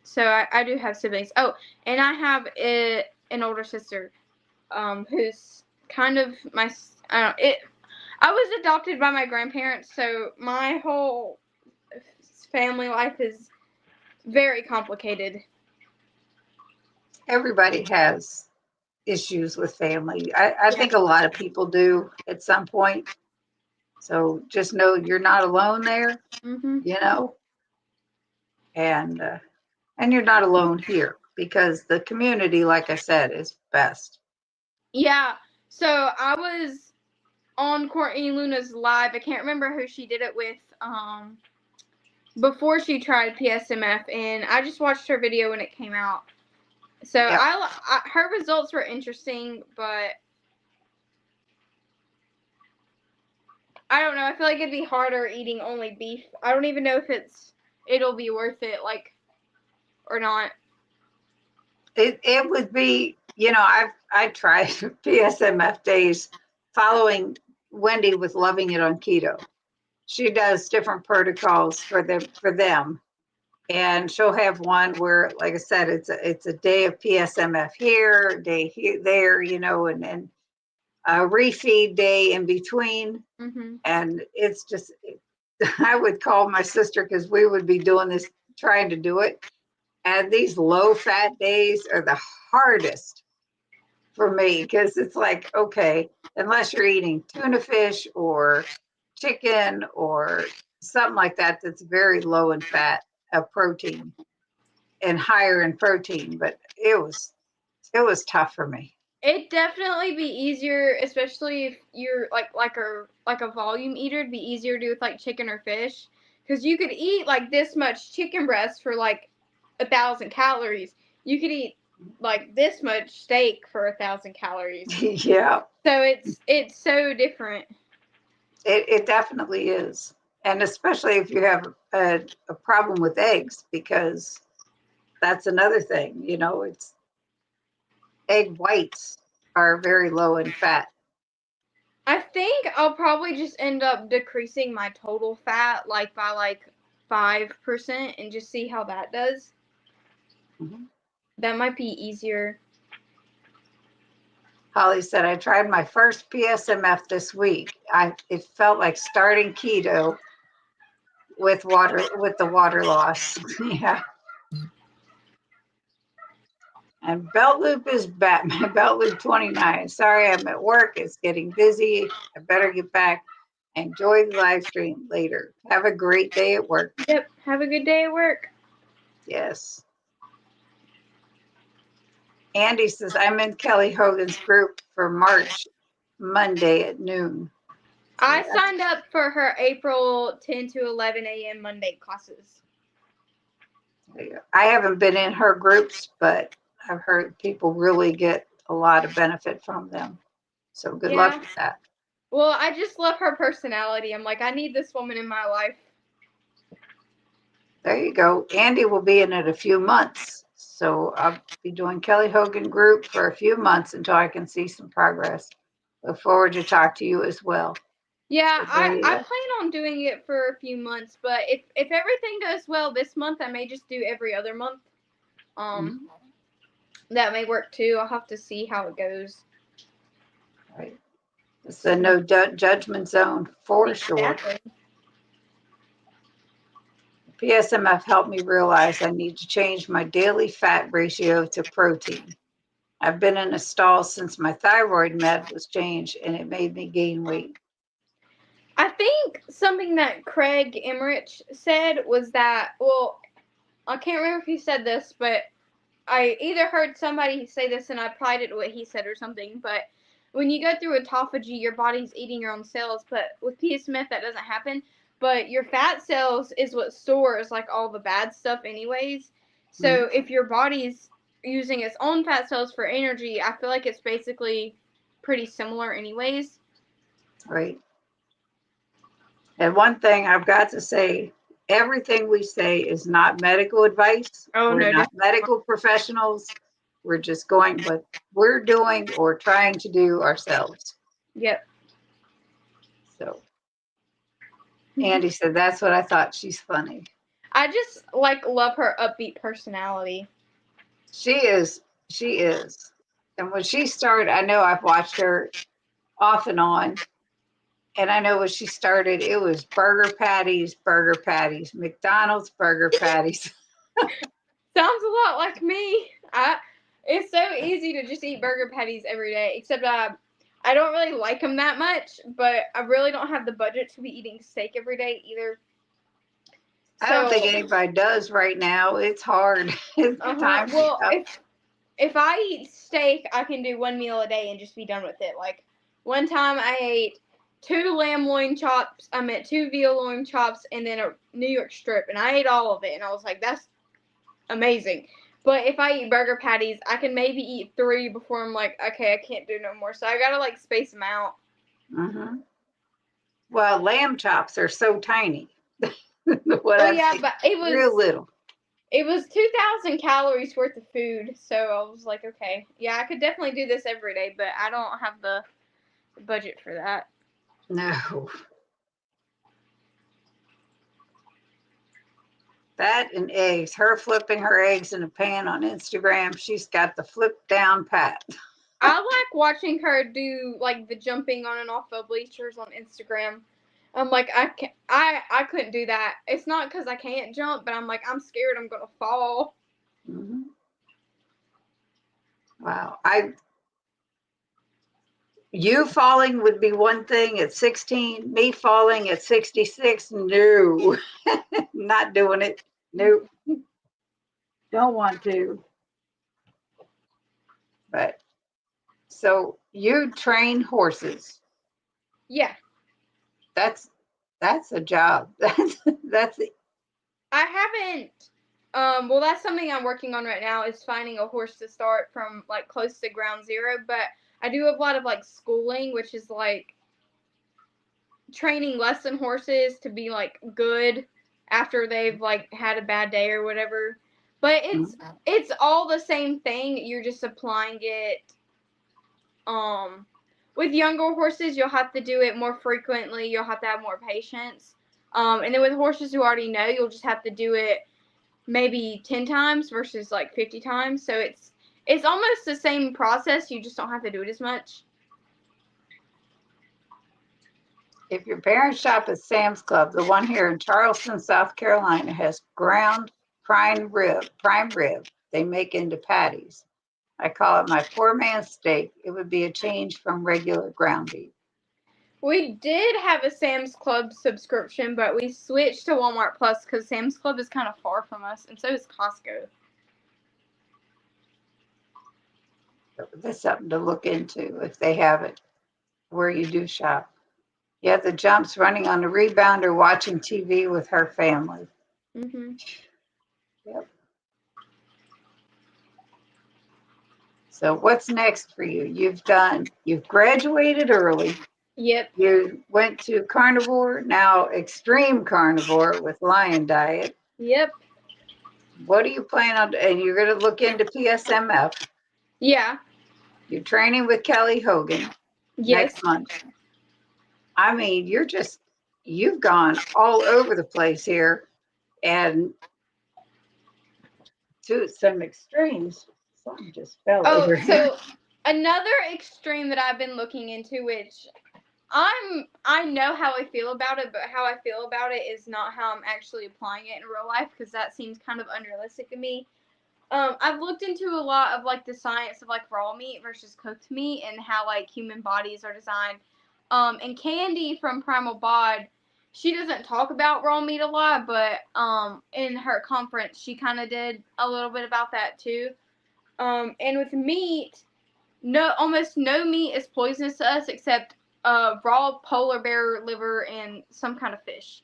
So I do have siblings. Oh, and I have an older sister, who's kind of my I was adopted by my grandparents, so my whole family life is very complicated. Everybody has issues with family. I think a lot of people do at some point. So just know you're not alone there, Mm-hmm. you know, and you're not alone here because the community, like I said, is best. Yeah. So I was on Courtney Luna's live. I can't remember who she did it with. Before she tried PSMF, and I just watched her video when it came out. So Yep. her results were interesting, but I don't know. I feel like it'd be harder eating only beef. I don't even know if it'll be worth it, like, or not. It would be, you know, I tried PSMF days following Wendy with Loving It on Keto. She does different protocols for them. And she'll have one where, like I said, it's a day of PSMF here, a day here, there, you know, and a refeed day in between. Mm-hmm. And it's just, I would call my sister because we would be doing this, trying to do it. And these low fat days are the hardest for me because it's like, okay, unless you're eating tuna fish or chicken or something like that, that's very low in fat of protein and higher in protein, but it was tough for me. It'd definitely be easier, especially if you're like a volume eater. It'd be easier to do with like chicken or fish, because you could eat like this much chicken breast for like 1,000 calories. You could eat like this much steak for 1,000 calories. Yeah, So it's so different. it definitely is, and especially if you have a problem with eggs, because that's another thing. You know, it's egg whites are very low in fat. I think I'll probably just end up decreasing my total fat like by like 5% and just see how that does. Mm-hmm. That might be easier. Holly said, I tried my first PSMF this week. It felt like starting keto. with the water loss. Yeah. And belt loop is back. My belt loop 29. Sorry, I'm at work. It's getting busy. I better get back. Enjoy the live stream later. Have a great day at work. Yep. Have a good day at work. Yes. Andy says, I'm in Kelly Hogan's group for March, Monday at noon. I signed up for her April 10 to 11 a.m. Monday classes. I haven't been in her groups, but I've heard people really get a lot of benefit from them. So good luck with that. Well, I just love her personality. I'm like, I need this woman in my life. There you go. Andy will be in it a few months. So I'll be doing Kelly Hogan group for a few months until I can see some progress. Look forward to talk to you as well. Yeah, So I plan on doing it for a few months, but if everything goes well this month, I may just do every other month. That may work too. I'll have to see how it goes. Right. It's a no judgment zone for sure. PSMF helped me realize I need to change my daily fat ratio to protein. I've been in a stall since my thyroid med was changed, and it made me gain weight. I think something that Craig Emmerich said was that, well, I can't remember if he said this, but I either heard somebody say this and I applied it to what he said or something, but when you go through autophagy, your body's eating your own cells, but with PSMF that doesn't happen. But your fat cells is what stores like all the bad stuff anyways. So if your body's using its own fat cells for energy, I feel like it's basically pretty similar anyways. Right. And one thing I've got to say, everything we say is not medical advice. We're not medical professionals. We're just going what we're doing or trying to do ourselves. Yep. So Andy said, that's what I thought. She's funny. I just love her upbeat personality. She is. She is. And when she started, I know I've watched her off and on. And I know when she started, it was burger patties, McDonald's burger patties. Sounds a lot like me. It's so easy to just eat burger patties every day, except I don't really like them that much, but I really don't have the budget to be eating steak every day either. I don't think anybody does right now. It's hard. Well, if I eat steak, I can do one meal a day and just be done with it. Like one time I ate 2 lamb loin chops, 2 veal loin chops, and then a New York strip, and I ate all of it, and I was like, that's amazing. But if I eat burger patties, I can maybe eat 3 before I'm like, okay, I can't do no more. So I gotta space them out. Well, lamb chops are so tiny. But it was real little. It was 2,000 calories worth of food, so I was like, okay, yeah, I could definitely do this every day, but I don't have the budget for that. No. That and eggs. Her flipping her eggs in a pan on Instagram. She's got the flip down pat. I like watching her do the jumping on and off of bleachers on Instagram. I'm like, I couldn't do that. It's not because I can't jump, but I'm like, I'm scared I'm gonna fall. Wow. You falling would be one thing at 16. Me falling at 66, no. Not doing it. Nope. Don't want to. But so you train horses. Yeah. That's a job. That's it. I haven't well, that's something I'm working on right now is finding a horse to start from close to ground zero, but I do have a lot of schooling, which is training lesson horses to be good after they've had a bad day or whatever. But it's all the same thing. You're just applying it. With younger horses, you'll have to do it more frequently. You'll have to have more patience. And then with horses who already know, you'll just have to do it maybe 10 times versus 50 times. So it's almost the same process. You just don't have to do it as much. If your parents shop at Sam's Club, the one here in Charleston, South Carolina, has ground prime rib they make into patties. I call it my poor man's steak. It would be a change from regular ground beef. We did have a Sam's Club subscription, but we switched to Walmart Plus because Sam's Club is kind of far from us, and so is Costco. That's something to look into if they have it where you do shop. Yeah, the jumps running on the rebounder, watching TV with her family. Mm-hmm. Yep. So what's next for you? You've graduated early. Yep. You went to carnivore, now extreme carnivore with Lion Diet. Yep. What do you plan on? And you're going to look into PSMF. Yeah. You're training with Kelly Hogan Yes. next month. I mean, you've gone all over the place here and to some extremes. Something just fell over here. So another extreme that I've been looking into, which I know how I feel about it, but how I feel about it is not how I'm actually applying it in real life, because that seems kind of unrealistic to me. I've looked into a lot of like the science of like raw meat versus cooked meat and how like human bodies are designed. And Candy from Primal Bod, she doesn't talk about raw meat a lot, but in her conference she kind of did a little bit about that too. And with meat, almost no meat is poisonous to us except raw polar bear liver and some kind of fish.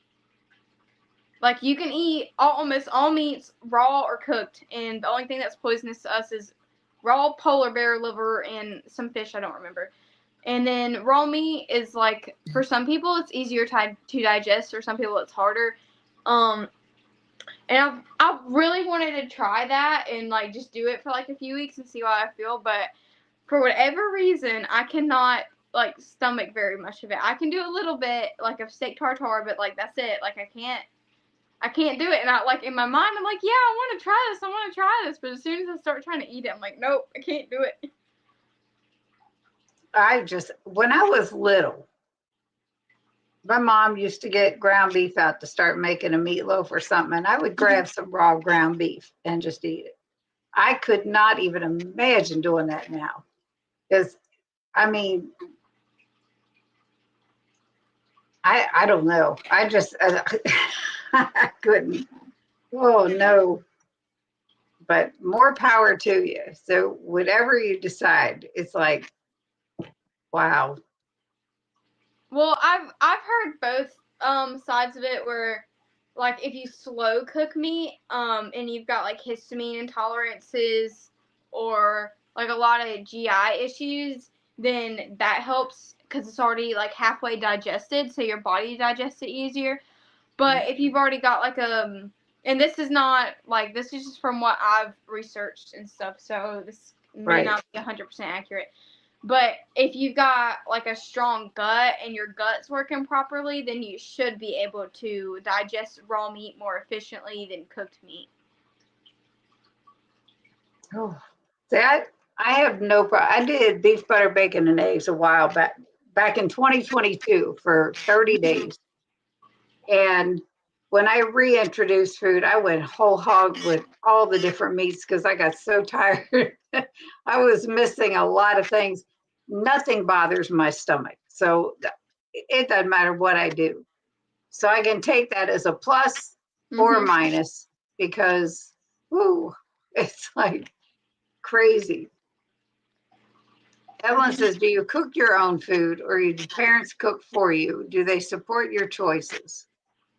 Like, you can eat almost all meats raw or cooked, and the only thing that's poisonous to us is raw polar bear liver and some fish I don't remember. And then raw meat is, like, for some people it's easier to digest, for some people it's harder. And I've really wanted to try that and, like, just do it for, like, a few weeks and see how I feel, but for whatever reason, I cannot, like, stomach very much of it. I can do a little bit, like, of steak tartare, but, like, that's it. Like, I can't do it. And I, like, in my mind, I'm like, yeah, I want to try this. But as soon as I start trying to eat it, I'm like, nope, I can't do it. When I was little, my mom used to get ground beef out to start making a meatloaf or something, and I would grab some raw ground beef and just eat it. I could not even imagine doing that now. Because, I mean, I don't know. I couldn't. Oh, no. But more power to you. So whatever you decide, it's like, wow. Well, I've heard both sides of it where, like, if you slow cook meat and you've got, like, histamine intolerances or, like, a lot of GI issues, then that helps because it's already, like, halfway digested, so your body digests it easier. But if you've already got, like, and this is not, like, this is just from what I've researched and stuff, so this may not be 100% accurate. But if you've got, like, a strong gut and your gut's working properly, then you should be able to digest raw meat more efficiently than cooked meat. Oh, see, I have no problem. I did beef, butter, bacon, and eggs a while back in 2022 for 30 days. And when I reintroduced food, I went whole hog with all the different meats because I got so tired. I was missing a lot of things. Nothing bothers my stomach. So it doesn't matter what I do. So I can take that as a plus or minus because, whoo, it's like crazy. Evelyn says, do you cook your own food or do parents cook for you? Do they support your choices?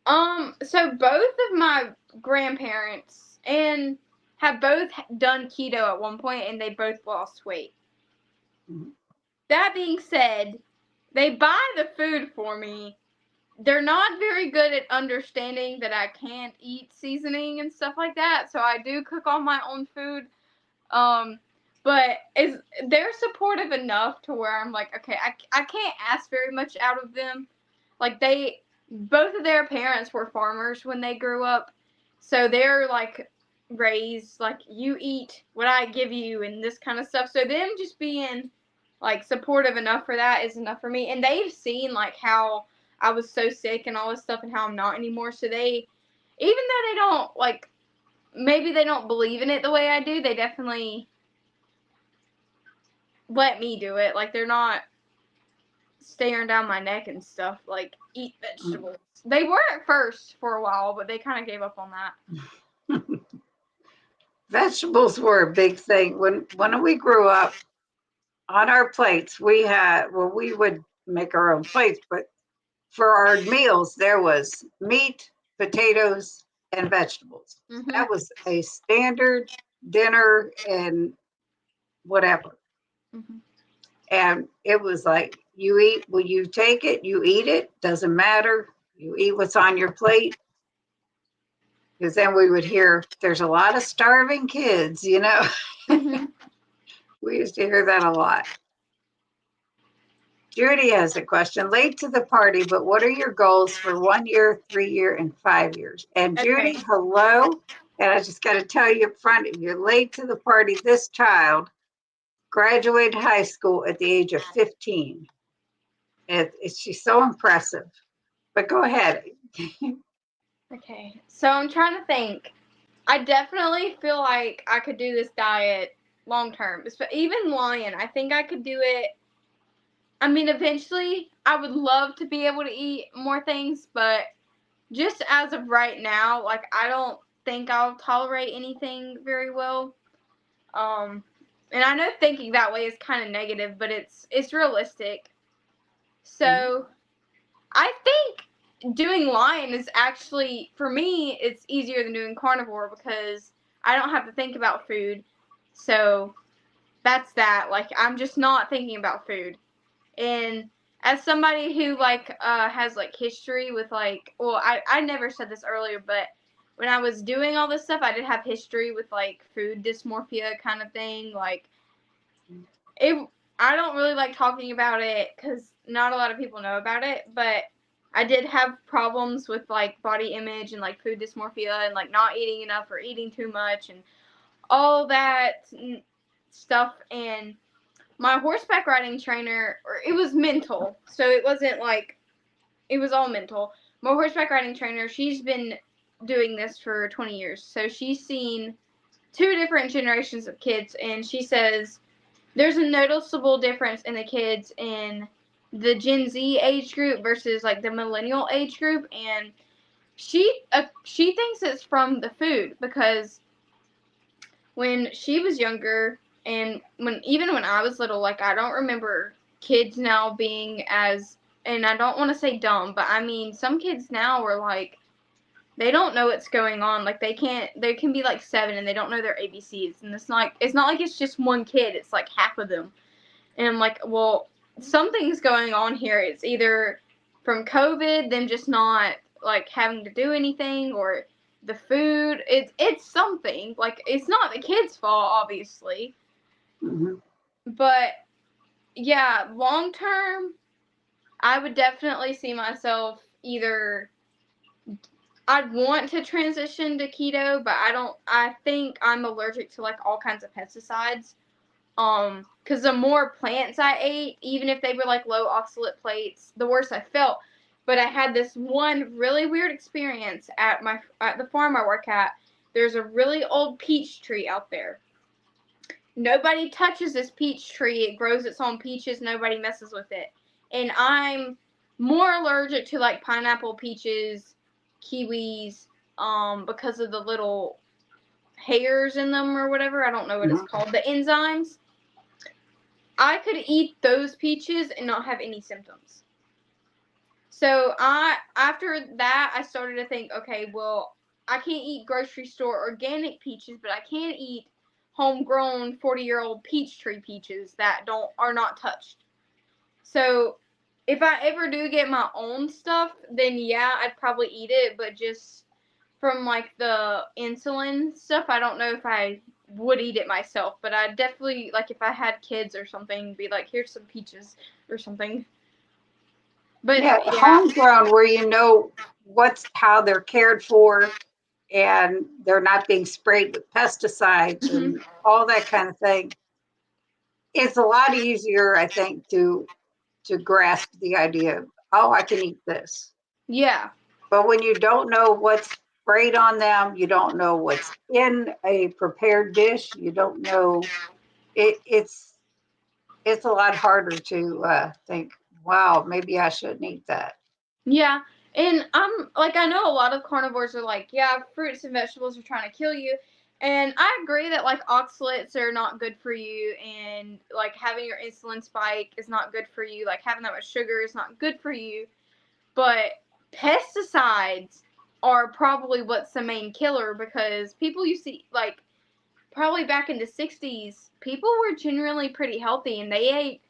So both of my grandparents and have both done keto at one point, and they both lost weight. Mm-hmm. That being said, they buy the food for me. They're not very good at understanding that I can't eat seasoning and stuff like that, so I do cook all my own food. But they're supportive enough to where I'm like, okay, I can't ask very much out of them. Like, both of their parents were farmers when they grew up, so they're, like, raised, like, you eat what I give you and this kind of stuff. So them just being, like, supportive enough for that is enough for me. And they've seen, like, how I was so sick and all this stuff and how I'm not anymore. So they, even though they don't, like, maybe they don't believe in it the way I do, they definitely let me do it. Like, they're not staring down my neck and stuff, like, eat vegetables. They were at first for a while, but they kind of gave up on that. Vegetables were a big thing. When we grew up, on our plates, we had, well, we would make our own plates, but for our meals, there was meat, potatoes, and vegetables. Mm-hmm. That was a standard dinner and whatever. Mm-hmm. And it was like, you eat, well, you take it, you eat it, doesn't matter. You eat what's on your plate. Because then we would hear, there's a lot of starving kids, you know? Mm-hmm. We used to hear that a lot. Judy has a question. Late to the party, but what are your goals for 1 year, 3 year, and 5 years? And Judy, Okay. hello. And I just got to tell you up front, if you're late to the party, this child graduated high school at the age of 15. She's so impressive. But go ahead. Okay. So I'm trying to think. I definitely feel like I could do this diet long term. Even Liyah, I think I could do it. I mean, eventually, I would love to be able to eat more things, but just as of right now, like, I don't think I'll tolerate anything very well. And I know thinking that way is kind of negative, but it's realistic. So, I think doing Liyah is actually, for me, it's easier than doing carnivore because I don't have to think about food. So, that's that. Like, I'm just not thinking about food. And as somebody who, like, has, like, history with, like, well, I never said this earlier, but when I was doing all this stuff, I did have history with, like, food dysmorphia kind of thing. Like, I don't really like talking about it because not a lot of people know about it, but I did have problems with, like, body image and, like, food dysmorphia and, like, not eating enough or eating too much and all that stuff. And my horseback riding trainer, or it was mental, so it wasn't like, it was all mental. My horseback riding trainer, she's been doing this for 20 years, so she's seen 2 different generations of kids, and she says there's a noticeable difference in the kids in the Gen Z age group versus, like, the millennial age group, and she thinks it's from the food because when she was younger and even when I was little, like, I don't remember kids now being as, and I don't want to say dumb, but I mean, some kids now are like, they don't know what's going on. Like, they can be like 7 and they don't know their ABCs. And it's not like it's just one kid. It's like half of them. And I'm like, well, something's going on here. It's either from COVID, them just not, like, having to do anything, or the food. It's something. Like, it's not the kids' fault, obviously. Mm-hmm. But, yeah, long term, I would definitely see myself either, I'd want to transition to keto, but I think I'm allergic to, like, all kinds of pesticides. Because the more plants I ate, even if they were, like, low oxalate plates, the worse I felt. But I had this one really weird experience at the farm I work at. There's a really old peach tree out there. Nobody touches this peach tree. It grows its own peaches. Nobody messes with it. And I'm more allergic to, like, pineapple, peaches, kiwis, because of the little hairs in them or whatever. I don't know what it's called. The enzymes. I could eat those peaches and not have any symptoms. So after that, I started to think, okay, well, I can't eat grocery store organic peaches, but I can eat homegrown 40-year-old peach tree peaches that are not touched. So if I ever do get my own stuff, then yeah, I'd probably eat it, but just from, like, the insulin stuff, I don't know if I would eat it myself, but I'd definitely, like, if I had kids or something, be like, here's some peaches or something. But Yeah, homegrown, where you know how they're cared for and they're not being sprayed with pesticides and all that kind of thing. It's a lot easier, I think, to grasp the idea oh, I can eat this. Yeah. But when you don't know what's sprayed on them, you don't know what's in a prepared dish, you don't know, it's a lot harder to think, wow, maybe I shouldn't eat that. Yeah. And I'm like, I know a lot of carnivores are like, yeah, fruits and vegetables are trying to kill you. And I agree that like oxalates are not good for you, and like having your insulin spike is not good for you. Like having that much sugar is not good for you. But pesticides are probably what's the main killer, because people used to, like, probably back in the 60s, people were generally pretty healthy and they ate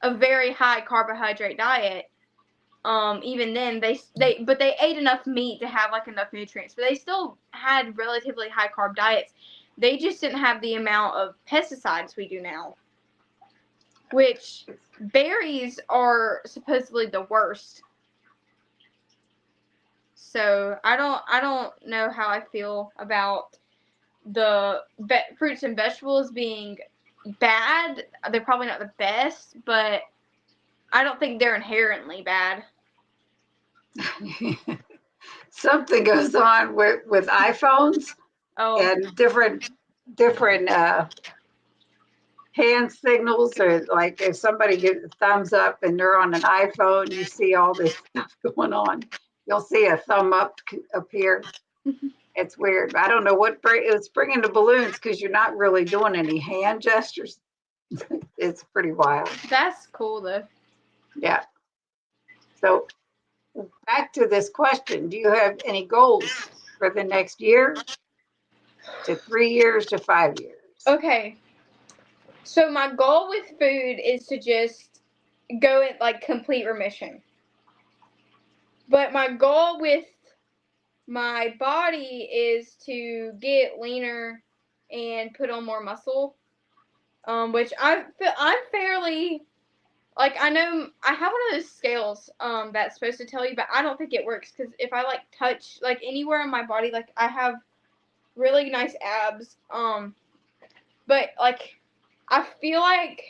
a very high carbohydrate diet. Even then they ate enough meat to have like enough nutrients, but they still had relatively high carb diets. They just didn't have the amount of pesticides we do now, which berries are supposedly the worst. So I don't know how I feel about the fruits and vegetables being bad. They're probably not the best, but I don't think they're inherently bad. Something goes on with iPhones Oh, and different hand signals, or like if somebody gives a thumbs up and they're on an iPhone, you see all this stuff going on. You'll see a thumb up appear. It's weird. I don't know what it's bringing the balloons, because you're not really doing any hand gestures. It's pretty wild. that's cool though. Yeah. So back to this question: do you have any goals for the next year, to 3 years, to 5 years? Okay. So my goal with food is to just go in like complete remission. But my goal with my body is to get leaner and put on more muscle. Which I'm fairly, like, I know I have one of those scales that's supposed to tell you, but I don't think it works, because if I like touch like anywhere on my body, like I have really nice abs, but like I feel like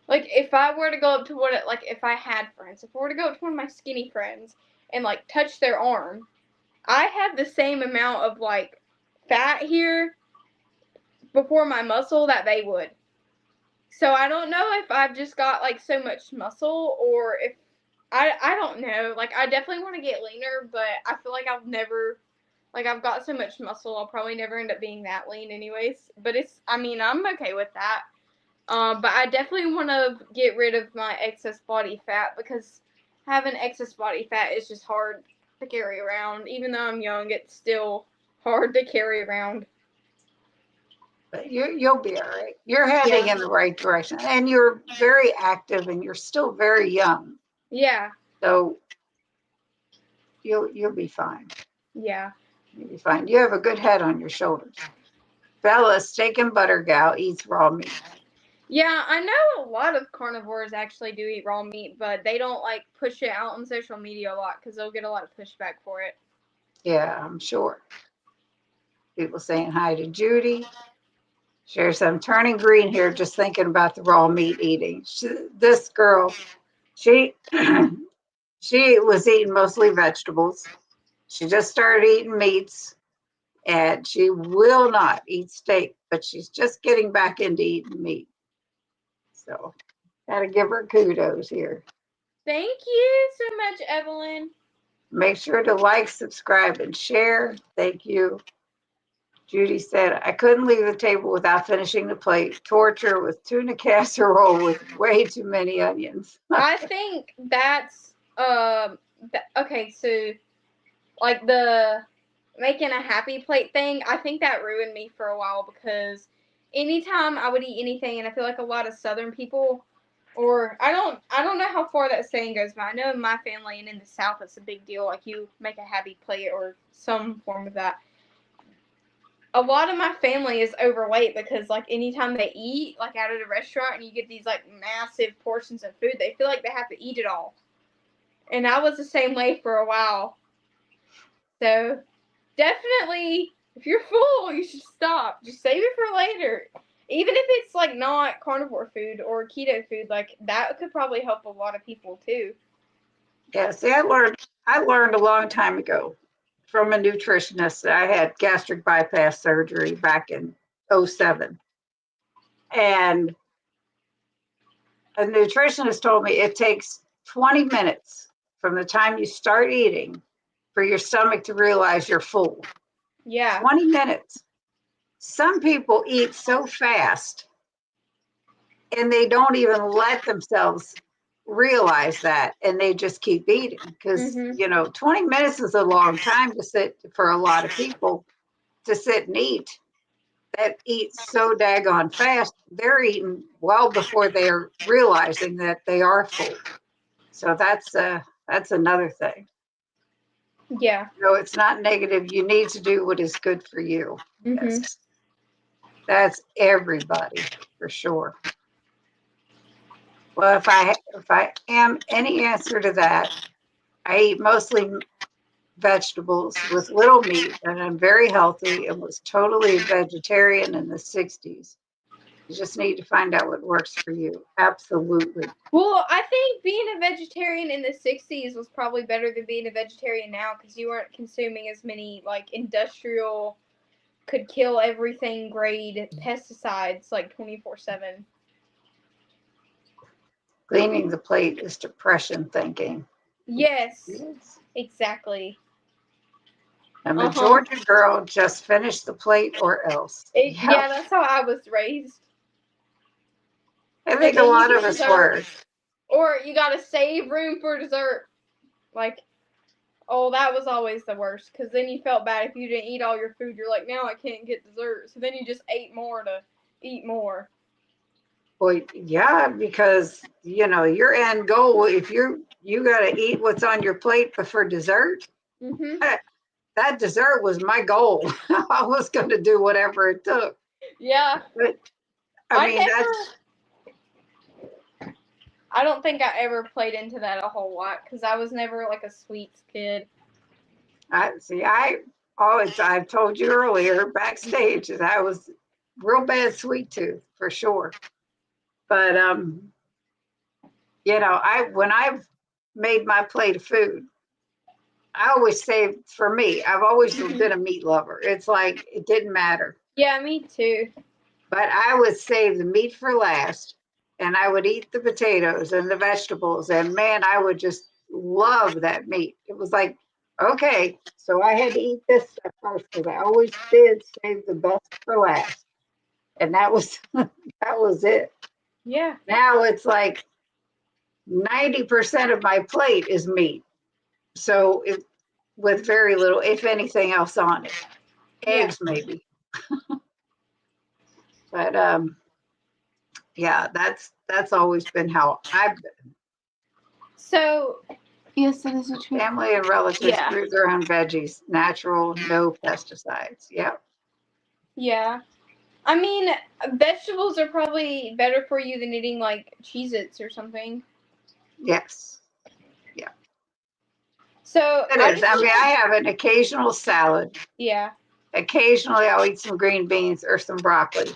if I were to go up to like if I had friends, if I were to go up to one of my skinny friends and like touch their arm, I have the same amount of like fat here before my muscle that they would. So I don't know if I've just got like so much muscle, or if I don't know. Like I definitely want to get leaner, but I feel like I've never, like I've got so much muscle, I'll probably never end up being that lean anyways. But I mean, I'm okay with that. But I definitely want to get rid of my excess body fat, because having excess body fat is just hard to carry around. Even though I'm young, it's still hard to carry around. But you'll be all right. You're heading in the right direction, and you're very active, and you're still very young. Yeah. So you'll be fine. Yeah. You'll be fine. You have a good head on your shoulders. Bella, steak and butter gal, eats raw meat. Yeah, I know a lot of carnivores actually do eat raw meat, but they don't like push it out on social media a lot because they'll get a lot of pushback for it. Yeah, I'm sure. People saying hi to Judy. Shares, I'm turning green here just thinking about the raw meat eating. This girl, she she was eating mostly vegetables. She just started eating meats, and she will not eat steak, but she's just getting back into eating meat. So, gotta give her kudos here. Thank you so much, Evelyn. Make sure to like, subscribe, and share. Thank you. Judy said, I couldn't leave the table without finishing the plate. Torture with tuna casserole with way too many onions. I think that's okay. So like the making a happy plate thing, I think that ruined me for a while, because anytime I would eat anything, and I feel like a lot of Southern people, or I don't know how far that saying goes, but I know in my family and in the South it's a big deal. Like you make a happy plate or some form of that. A lot of my family is overweight, because like anytime they eat like out at a restaurant and you get these like massive portions of food, they feel like they have to eat it all. And I was the same way for a while. So definitely, if you're full, you should stop. Just save it for later. Even if it's like not carnivore food or keto food, like that could probably help a lot of people too. Yeah, see, I learned a long time ago from a nutritionist that I had gastric bypass surgery back in '07. And a nutritionist told me it takes 20 minutes from the time you start eating for your stomach to realize you're full. Yeah. 20 minutes. Some people eat so fast and they don't even let themselves realize that, and they just keep eating because, Mhm. 20 minutes is a long time to sit for a lot of people to sit and eat that eat so daggone fast. They're eating well before they're realizing that they are full. So that's another thing. Yeah. No, it's not negative. You need to do what is good for you. Mhm. That's everybody for sure. Well, if I am any answer to that, I eat mostly vegetables with little meat, and I'm very healthy and was totally a vegetarian in the 60s. You just need to find out what works for you. Absolutely. Well, I think being a vegetarian in the 60s was probably better than being a vegetarian now because you weren't consuming as many like industrial, could kill everything grade pesticides like 24/7. Cleaning the plate is depression thinking. Yes, Yes. exactly. I'm a Uh-huh. Georgia girl, just finish the plate or else. Yeah, Yep. that's how I was raised. I And think a then you lot of get us dessert. were. Or you gotta save room for dessert. Like, oh, that was always the worst. Because then you felt bad if you didn't eat all your food. You're like, now I can't get dessert. So then you just ate more to eat more. Well, yeah, because your end goal, if you got to eat what's on your plate before dessert, Mhm. that dessert was my goal. I was going to do whatever it took. Yeah. But I I mean, never. I don't think I ever played into that a whole lot because I was never like a sweets kid. I've told you earlier backstage that I was real bad sweet tooth for sure. But when I've made my plate of food, I always say for me, I've always been a meat lover. It's like it didn't matter. Yeah, me too. But I would save the meat for last and I would eat the potatoes and the vegetables. And man, I would just love that meat. It was like, okay, so I had to eat this stuff first because I always did save the best for last. And that was that was it. Yeah. Now it's like 90% of my plate is meat. So with very little, if anything else on it. Yeah. Eggs maybe. But yeah, that's always been how I've been. So. Yes, that is what you. Family and relatives Yeah. grew their own veggies, natural, no pesticides. Yep. Yeah. I mean, vegetables are probably better for you than eating like Cheez-Its or something. Yes. Yeah. So It I is. just I mean, feel I like, have an occasional salad. yeah. Occasionally, I'll eat some green beans or some broccoli.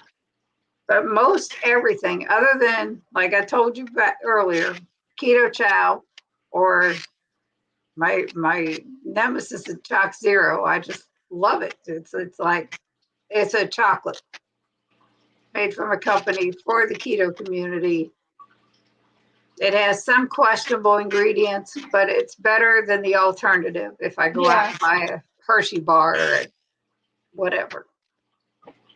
But most everything, other than like I told you back earlier, keto chow or my nemesis is Chalk Zero. I just love it. It's like it's a chocolate made from a company for the keto community. It has some questionable ingredients, but it's better than the alternative if I go out Yeah. and buy a Hershey bar or whatever.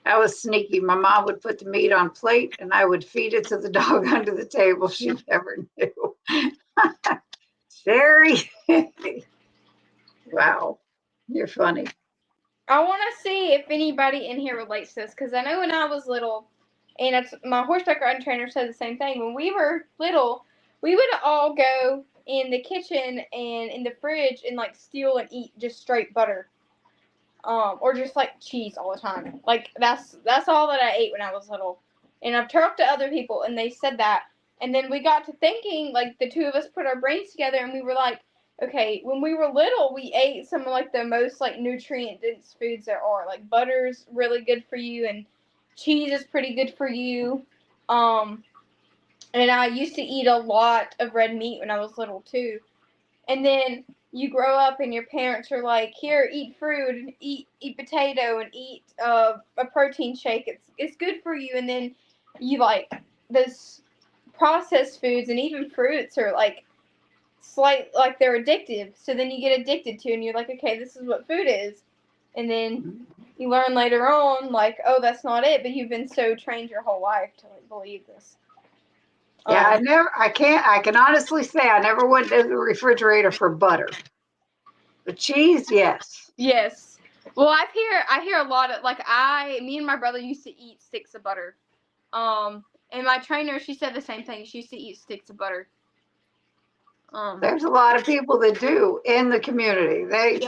I was sneaky. My mom would put the meat on plate and I would feed it to the dog under the table. She never knew. Sherry. Wow. You're funny. I want to see if anybody in here relates to this because I know when I was little, and it's, my horseback riding trainer said the same thing. When we were little, we would all go in the kitchen and in the fridge and like steal and eat just straight butter, or just like cheese all the time. Like that's all that I ate when I was little. And I've talked to other people and they said that. And then we got to thinking, like the two of us put our brains together and we were like, okay, when we were little, we ate some of like the most like nutrient dense foods there are. Like butter's really good for you and cheese is pretty good for you. Um, and I used to eat a lot of red meat when I was little too. And then you grow up and your parents are like, here, eat fruit and eat potato and eat a protein shake. It's good for you. And then you like those processed foods and even fruits are like they're addictive. So then you get addicted to, and you're like, okay, this is what food is. And then you learn later on, like, oh, that's not it. But you've been so trained your whole life to like believe this. Yeah, I can honestly say I never went to the refrigerator for butter. But cheese, yes. Yes. Well, I hear a lot of like me and my brother used to eat sticks of butter. And my trainer, she said the same thing. She used to eat sticks of butter. There's a lot of people that do in the community. They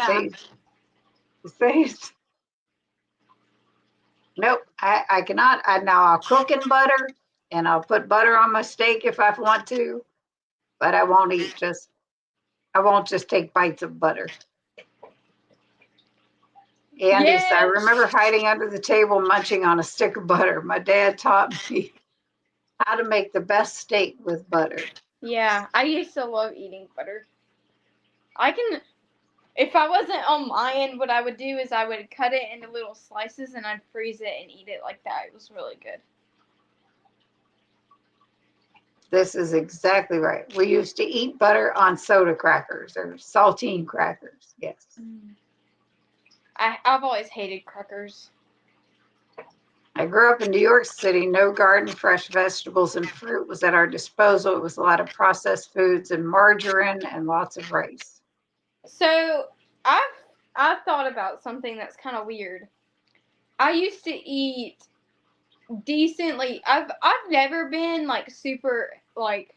nope, I cannot. Now I'll cook in butter and I'll put butter on my steak if I want to, but I won't just take bites of butter. Andy's, I remember hiding under the table munching on a stick of butter. My dad taught me how to make the best steak with butter. Yeah, I used to love eating butter. If I wasn't on my end, what I would do is I would cut it into little slices and I'd freeze it and eat it like that. It was really good. This is exactly right. We used to eat butter on soda crackers or saltine crackers. Yes. I've always hated crackers. I grew up in New York City. No garden, fresh vegetables and fruit was at our disposal. It was a lot of processed foods and margarine and lots of rice. So I've thought about something that's kind of weird. I used to eat decently. I've never been like super like.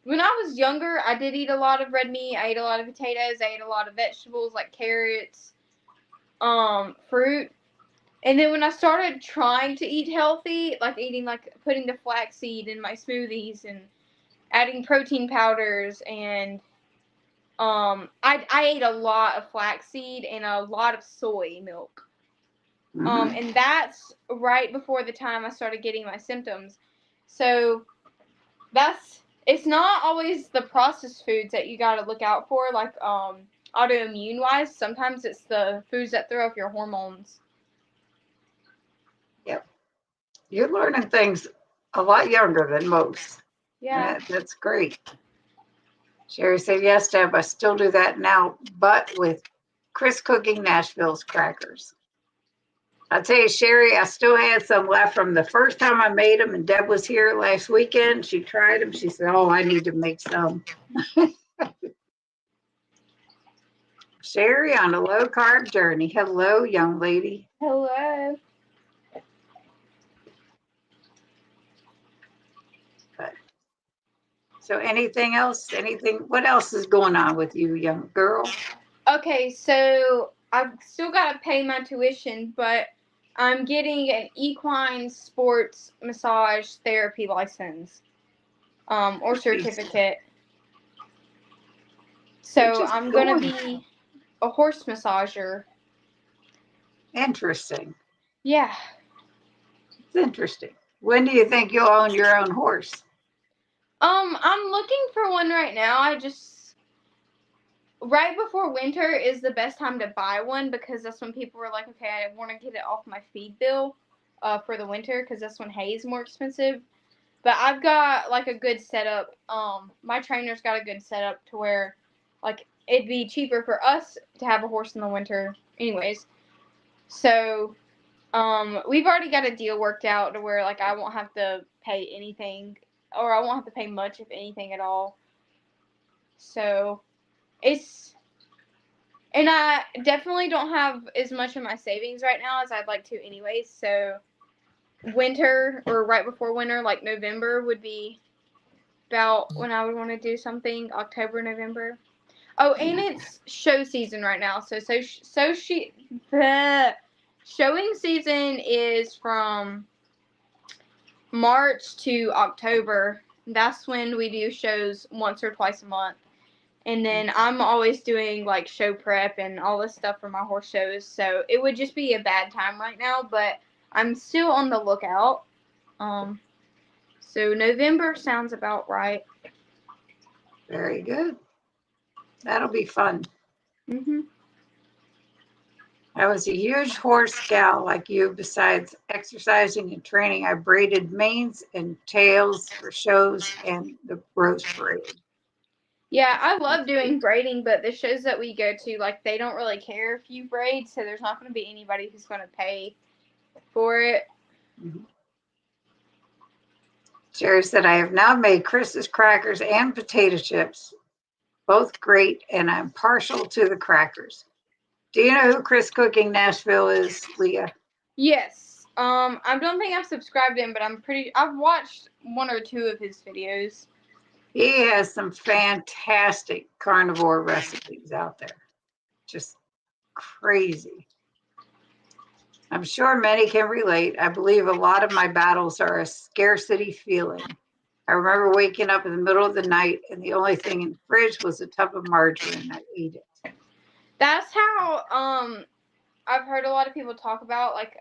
When I was younger, I did eat a lot of red meat. I ate a lot of potatoes. I ate a lot of vegetables like carrots, fruit. And then when I started trying to eat healthy, like putting the flaxseed in my smoothies and adding protein powders and I ate a lot of flaxseed and a lot of soy milk. And that's right before the time I started getting my symptoms. So it's not always the processed foods that you got to look out for, like autoimmune wise. Sometimes it's the foods that throw off your hormones. Yep. You're learning things a lot younger than most. Yeah. That's great. Sherry said, yes, Deb, I still do that now, but with Chris cooking Nashville's crackers. I'll tell you, Sherry, I still had some left from the first time I made them, and Deb was here last weekend. She tried them. She said, oh, I need to make some. Sherry on a low carb journey. Hello, young lady. Hello. So anything else? What else is going on with you, young girl? Okay, so I've still got to pay my tuition, but I'm getting an equine sports massage therapy license, or certificate. So I'm going to be a horse massager. Interesting. Yeah. It's interesting. When do you think you'll own your own horse? I'm looking for one right now. Right before winter is the best time to buy one because that's when people are like, okay, I want to get it off my feed bill for the winter because that's when hay is more expensive. But I've got like a good setup. My trainer's got a good setup to where like it'd be cheaper for us to have a horse in the winter anyways. So we've already got a deal worked out to where like I won't have to pay anything or I won't have to pay much if anything at all. So and I definitely don't have as much in my savings right now as I'd like to anyways. So winter or right before winter, like November would be about when I would want to do something. October, November. Oh, and it's show season right now. Showing season is from March to October. That's when we do shows once or twice a month. And then I'm always doing like show prep and all this stuff for my horse shows. So it would just be a bad time right now, but I'm still on the lookout. So November sounds about right. Very good. That'll be fun. Mm-hmm. I was a huge horse gal like you. Besides exercising and training, I braided manes and tails for shows and the roast parade. Yeah, I love doing braiding, but the shows that we go to, like, they don't really care if you braid, so there's not going to be anybody who's going to pay for it. Mhm. Sherry said, I have now made Chris's crackers and potato chips, both great, and I'm partial to the crackers. Do you know who Chris Cooking Nashville is, Liyah? Yes. I don't think I've subscribed to him, but I've watched one or two of his videos. He has some fantastic carnivore recipes out there. Just crazy. I'm sure many can relate. I believe a lot of my battles are a scarcity feeling. I remember waking up in the middle of the night and the only thing in the fridge was a tub of margarine. I ate it. That's how I've heard a lot of people talk about, like,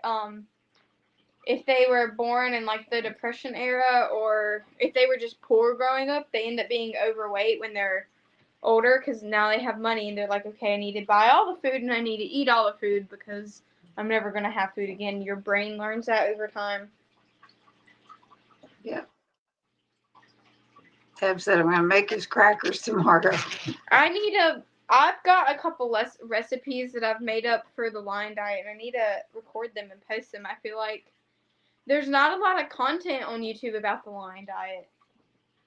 if they were born in like the Depression era, or if they were just poor growing up, they end up being overweight when they're older because now they have money and they're like, okay, I need to buy all the food and I need to eat all the food because I'm never going to have food again. Your brain learns that over time. Yeah. Tab said, I'm going to make his crackers tomorrow. I've got a couple less recipes that I've made up for the Lion diet, and I need to record them and post them. I feel like there's not a lot of content on YouTube about the Lion diet.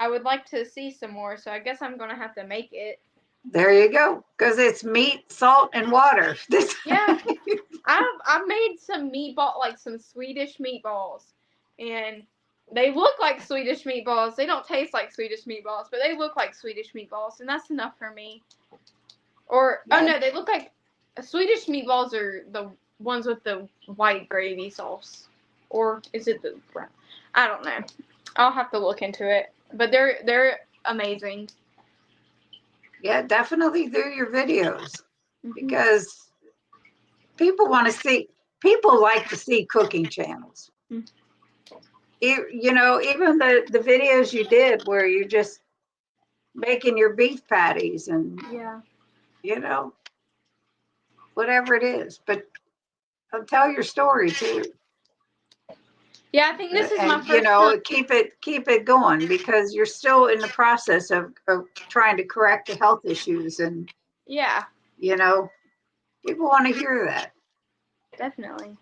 I would like to see some more, so I guess I'm going to have to make it. There you go. Because it's meat, salt, and water. Yeah. I've made some meatball, like some Swedish meatballs, and they look like Swedish meatballs. They don't taste like Swedish meatballs, but they look like Swedish meatballs, and that's enough for me. Or, oh no, they look like Swedish meatballs are the ones with the white gravy sauce. Or is it the brown? I don't know. I'll have to look into it. But they're amazing. Yeah, definitely do your videos Mm-hmm. because people want to see, people like to see cooking channels. Mm. You know, even the videos you did where you're just making your beef patties and, Yeah. you know, whatever it is. But tell your story too. Yeah, I think this is my And, first you know, time. keep it going because you're still in the process of trying to correct the health issues. And, Yeah, you know, people want to hear that. definitely.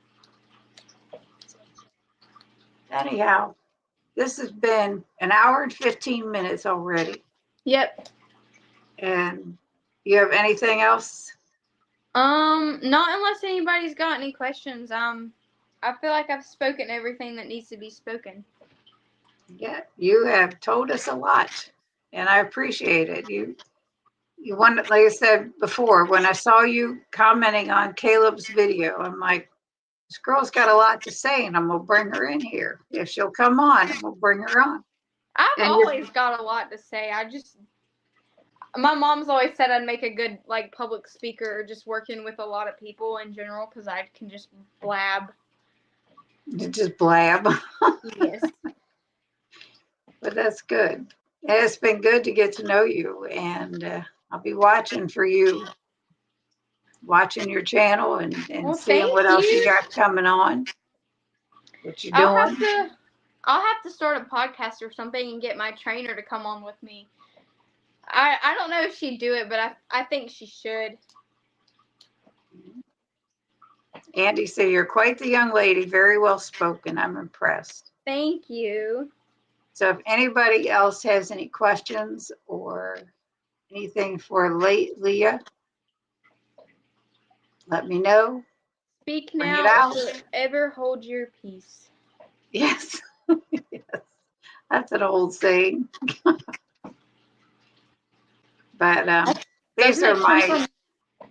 Anyhow, this has been an hour and 15 minutes already. Yep. And you have anything else? Not unless anybody's got any questions. I feel like I've spoken everything that needs to be spoken. Yeah, you have told us a lot, and I appreciate it. You want, like I said before, when I saw you commenting on Caleb's video, I'm like, this girl's got a lot to say, and I'm gonna bring her in here. If she'll come on, I'm gonna bring her on. I've And always got a lot to say. My mom's always said I'd make a good like public speaker, or just working with a lot of people in general, because I can just blab. you just blab. Yes. But that's good. It's been good to get to know you, and I'll be watching for you, watching your channel, and Well, seeing thank what else you you. got coming on, what you're I'll doing. have to start a podcast or something and get my trainer to come on with me. I don't know if she'd do it, but I think she should. Andy said, you're quite the young lady, very well spoken. I'm impressed. Thank you. So if anybody else has any questions or anything for Liyah, let me know. Speak Bring it now out. or forever hold your peace. Yes. Yes. That's an old saying. But these are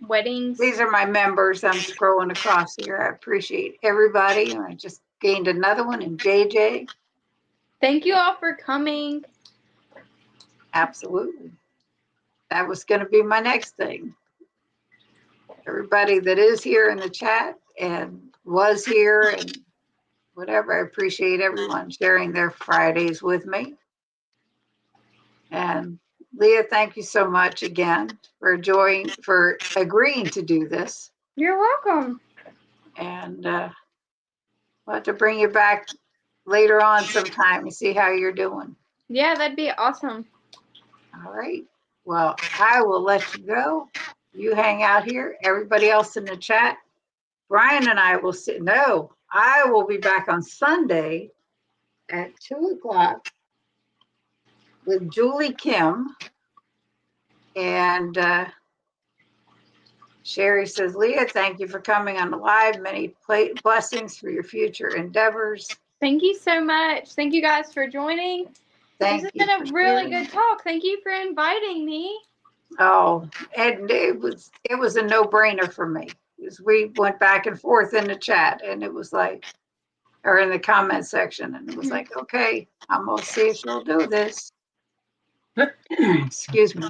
Weddings. these are my members. I'm scrolling across here. I appreciate everybody. I just gained another one in JJ. Thank you all for coming. Absolutely. That was going to be my next thing. Everybody that is here in the chat and was here and whatever, I appreciate everyone sharing their Fridays with me. And Liyah, thank you so much again for agreeing to do this. You're welcome. And we'll have to bring you back later on sometime and see how you're doing. Yeah, that'd be awesome. All right. Well, I will let you go. You hang out here. Everybody else in the chat. Brian and I will sit. No, I will be back on Sunday at 2:00 with Julie Kim. And Sherry says, Liyah, thank you for coming on the live. Many blessings for your future endeavors. Thank you so much. Thank you guys for joining. This has been a really good talk. Thank you for inviting me. Oh, and it was a no-brainer for me. Because we went back and forth in the chat, and it was like, or in the comment section, and it was like, okay, I'm gonna see if she'll do this. Excuse me.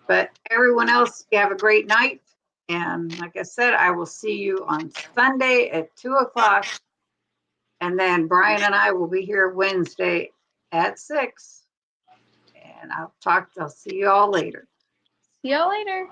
But everyone else, you have a great night. And like I said, I will see you on Sunday at 2:00. And then Brian and I will be here Wednesday at 6. And I'll see you all later. See y'all later.